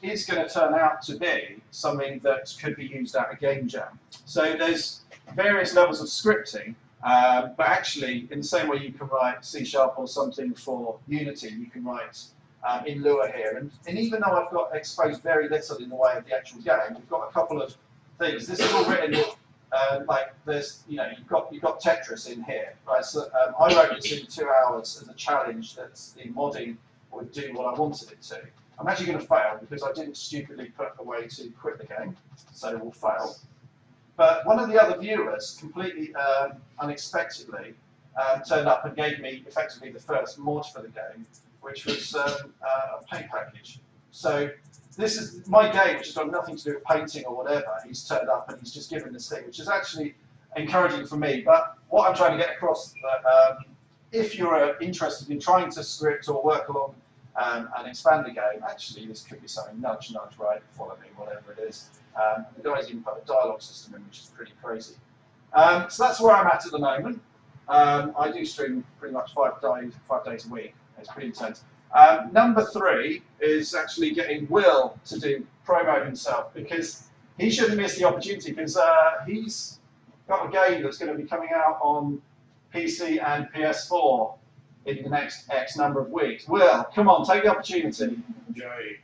is going to turn out to be something that could be used at a game jam. So there's various levels of scripting, but actually in the same way you can write C# or something for Unity, you can write in Lua here. And even though I've got exposed very little in the way of the actual game, we've got a couple of things. This is all written like there's, you know, you've got Tetris in here, right? So I wrote this in 2 hours as a challenge that the modding would do what I wanted it to. I'm actually going to fail because I didn't stupidly put a way to quit the game, so we'll fail. But one of the other viewers completely unexpectedly turned up and gave me effectively the first mod for the game, which was a paint package. So this is my game, which has got nothing to do with painting or whatever. He's turned up and he's just given this thing, which is actually encouraging for me. But what I'm trying to get across, if you're interested in trying to script or work along and expand the game, actually this could be something, nudge, nudge, right, follow me, whatever it is. The guys even put a dialogue system in, which is pretty crazy. So that's where I'm at the moment. I do stream pretty much 5 days a week. It's pretty intense. Number 3 is actually getting Will to do promo himself, because he shouldn't miss the opportunity, because he's got a game that's going to be coming out on PC and PS4 in the next X number of weeks. Will, come on, take the opportunity. Right.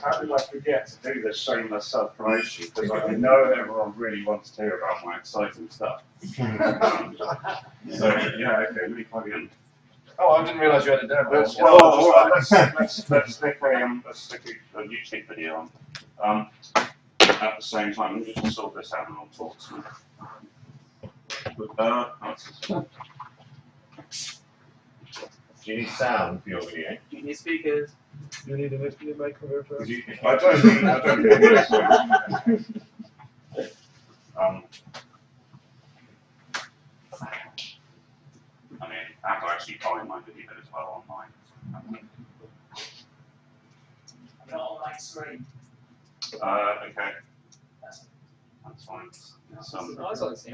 How did I forget to do this shameless self-promotion? Because I know everyone really wants to hear about my exciting stuff. So, yeah, okay, let me plug in. Oh, I didn't realise you had it there. But all right, let's stick a YouTube video on. At the same time, let me just sort this out and I'll talk to you. Do you need sound for your video? Do you need speakers? Do you need a microphone first? I don't need this one. I mean, I have to actually find my video as well online. I'm not on my screen. Okay. That's fine.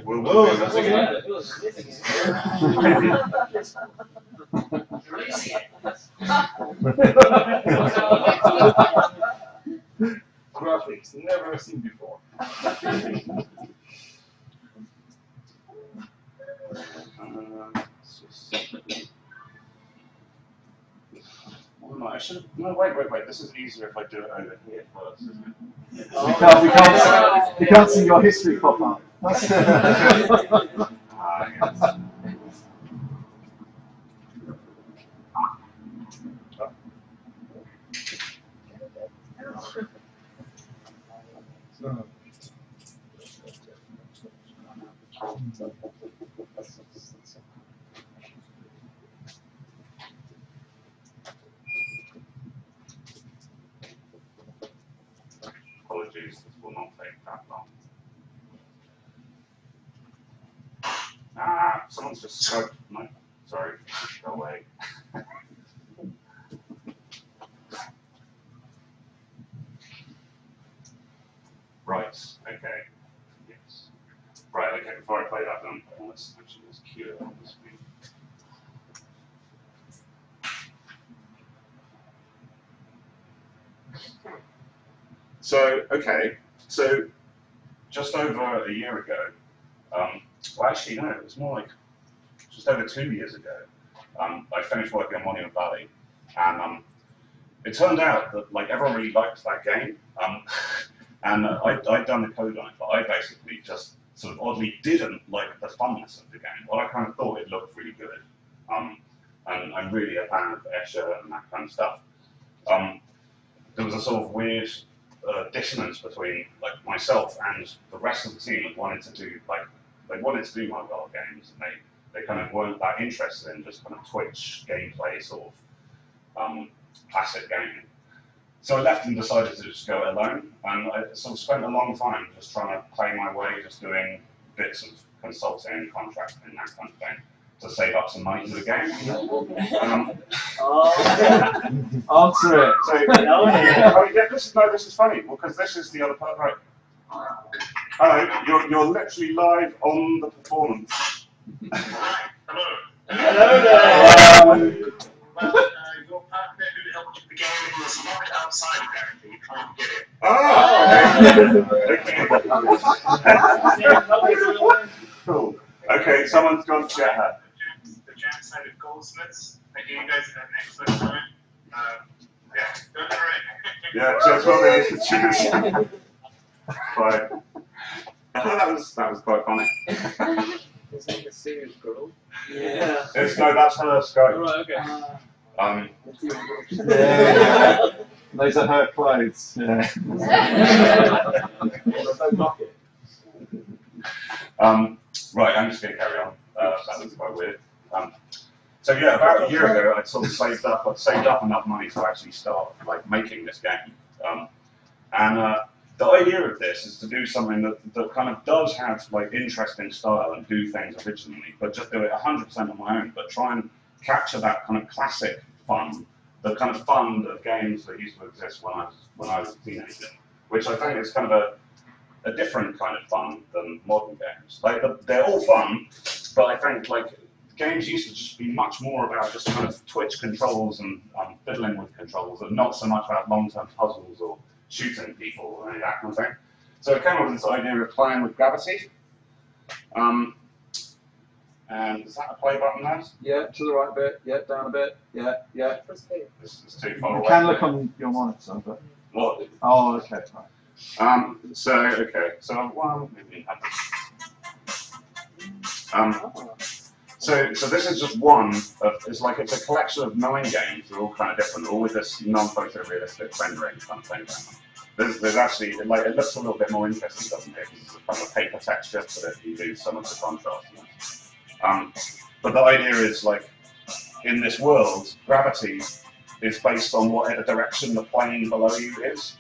We'll Graphics, never seen before. No, I should. No, wait. This is easier if I do it over here first, isn't it? We can't see your history pop up. Yes. Apologies, this will not take that long. Someone's just scoped. No, sorry, go away. Right, okay. Yes. Right, okay, before I play that then, let's actually just cue it on the screen. So, okay, so just over a year ago, well actually no, it was more like just over 2 years ago, I finished working on Monument Valley, and it turned out that like everyone really liked that game, and I'd done the code on it, but I basically just sort of oddly didn't like the funness of the game. Well, I kind of thought it looked really good, and I'm really a fan of Escher and that kind of stuff. There was a sort of weird dissonance between like myself and the rest of the team that wanted to do like they wanted to do mobile games, and they kind of weren't that interested in just kind of Twitch gameplay sort of classic gaming. So I left and decided to just go it alone, and I sort of spent a long time just trying to play my way, just doing bits of consulting, contracting, that kind of thing, to save up some money for the game. Answer it. So, yeah, this is funny, because this is the other part, right? Hello, you're literally live on the performance. Hello there. Your partner who helped you the game was locked outside apparently, trying to get it. Oh, okay. Cool. Okay, someone's gone to get her. The jam side of Goldsmiths. I think you guys have an excellent time. Yeah, go for it. Yeah, just well done. Fine. That was quite funny. Is he a serious girl? Yeah. No, that's her Skype. Right, okay. Yeah. Those are her clothes. Yeah. Right, I'm just going to carry on. That was quite weird. So yeah, about a year ago, I'd sort of saved up enough money to actually start like making this game. The idea of this is to do something that kind of does have like interesting style and do things originally, but just do it 100% on my own, but try and capture that kind of classic fun, the kind of fun of games that used to exist when I was a teenager, which I think is kind of a different kind of fun than modern games. Like they're all fun, but I think like games used to just be much more about just kind of Twitch controls and fiddling with controls, and not so much about long-term puzzles or shooting people or any of that kind of thing. So it came up with this idea of playing with gravity. And is that a play button there? Yeah, to the right a bit. Yeah, down a bit. Yeah, yeah. This is too far away. You can look on your monitor, but. What? Oh, okay. Right. So well, maybe So this is just one of, it's a collection of 9 games. They're all kind of different, all with this non-photorealistic rendering kind of thing going on. There's actually, like, it looks a little bit more interesting, doesn't it? Because it's kind of paper texture, so that you lose some of the contrast. But the idea is, like, in this world, gravity is based on whatever direction the plane below you is.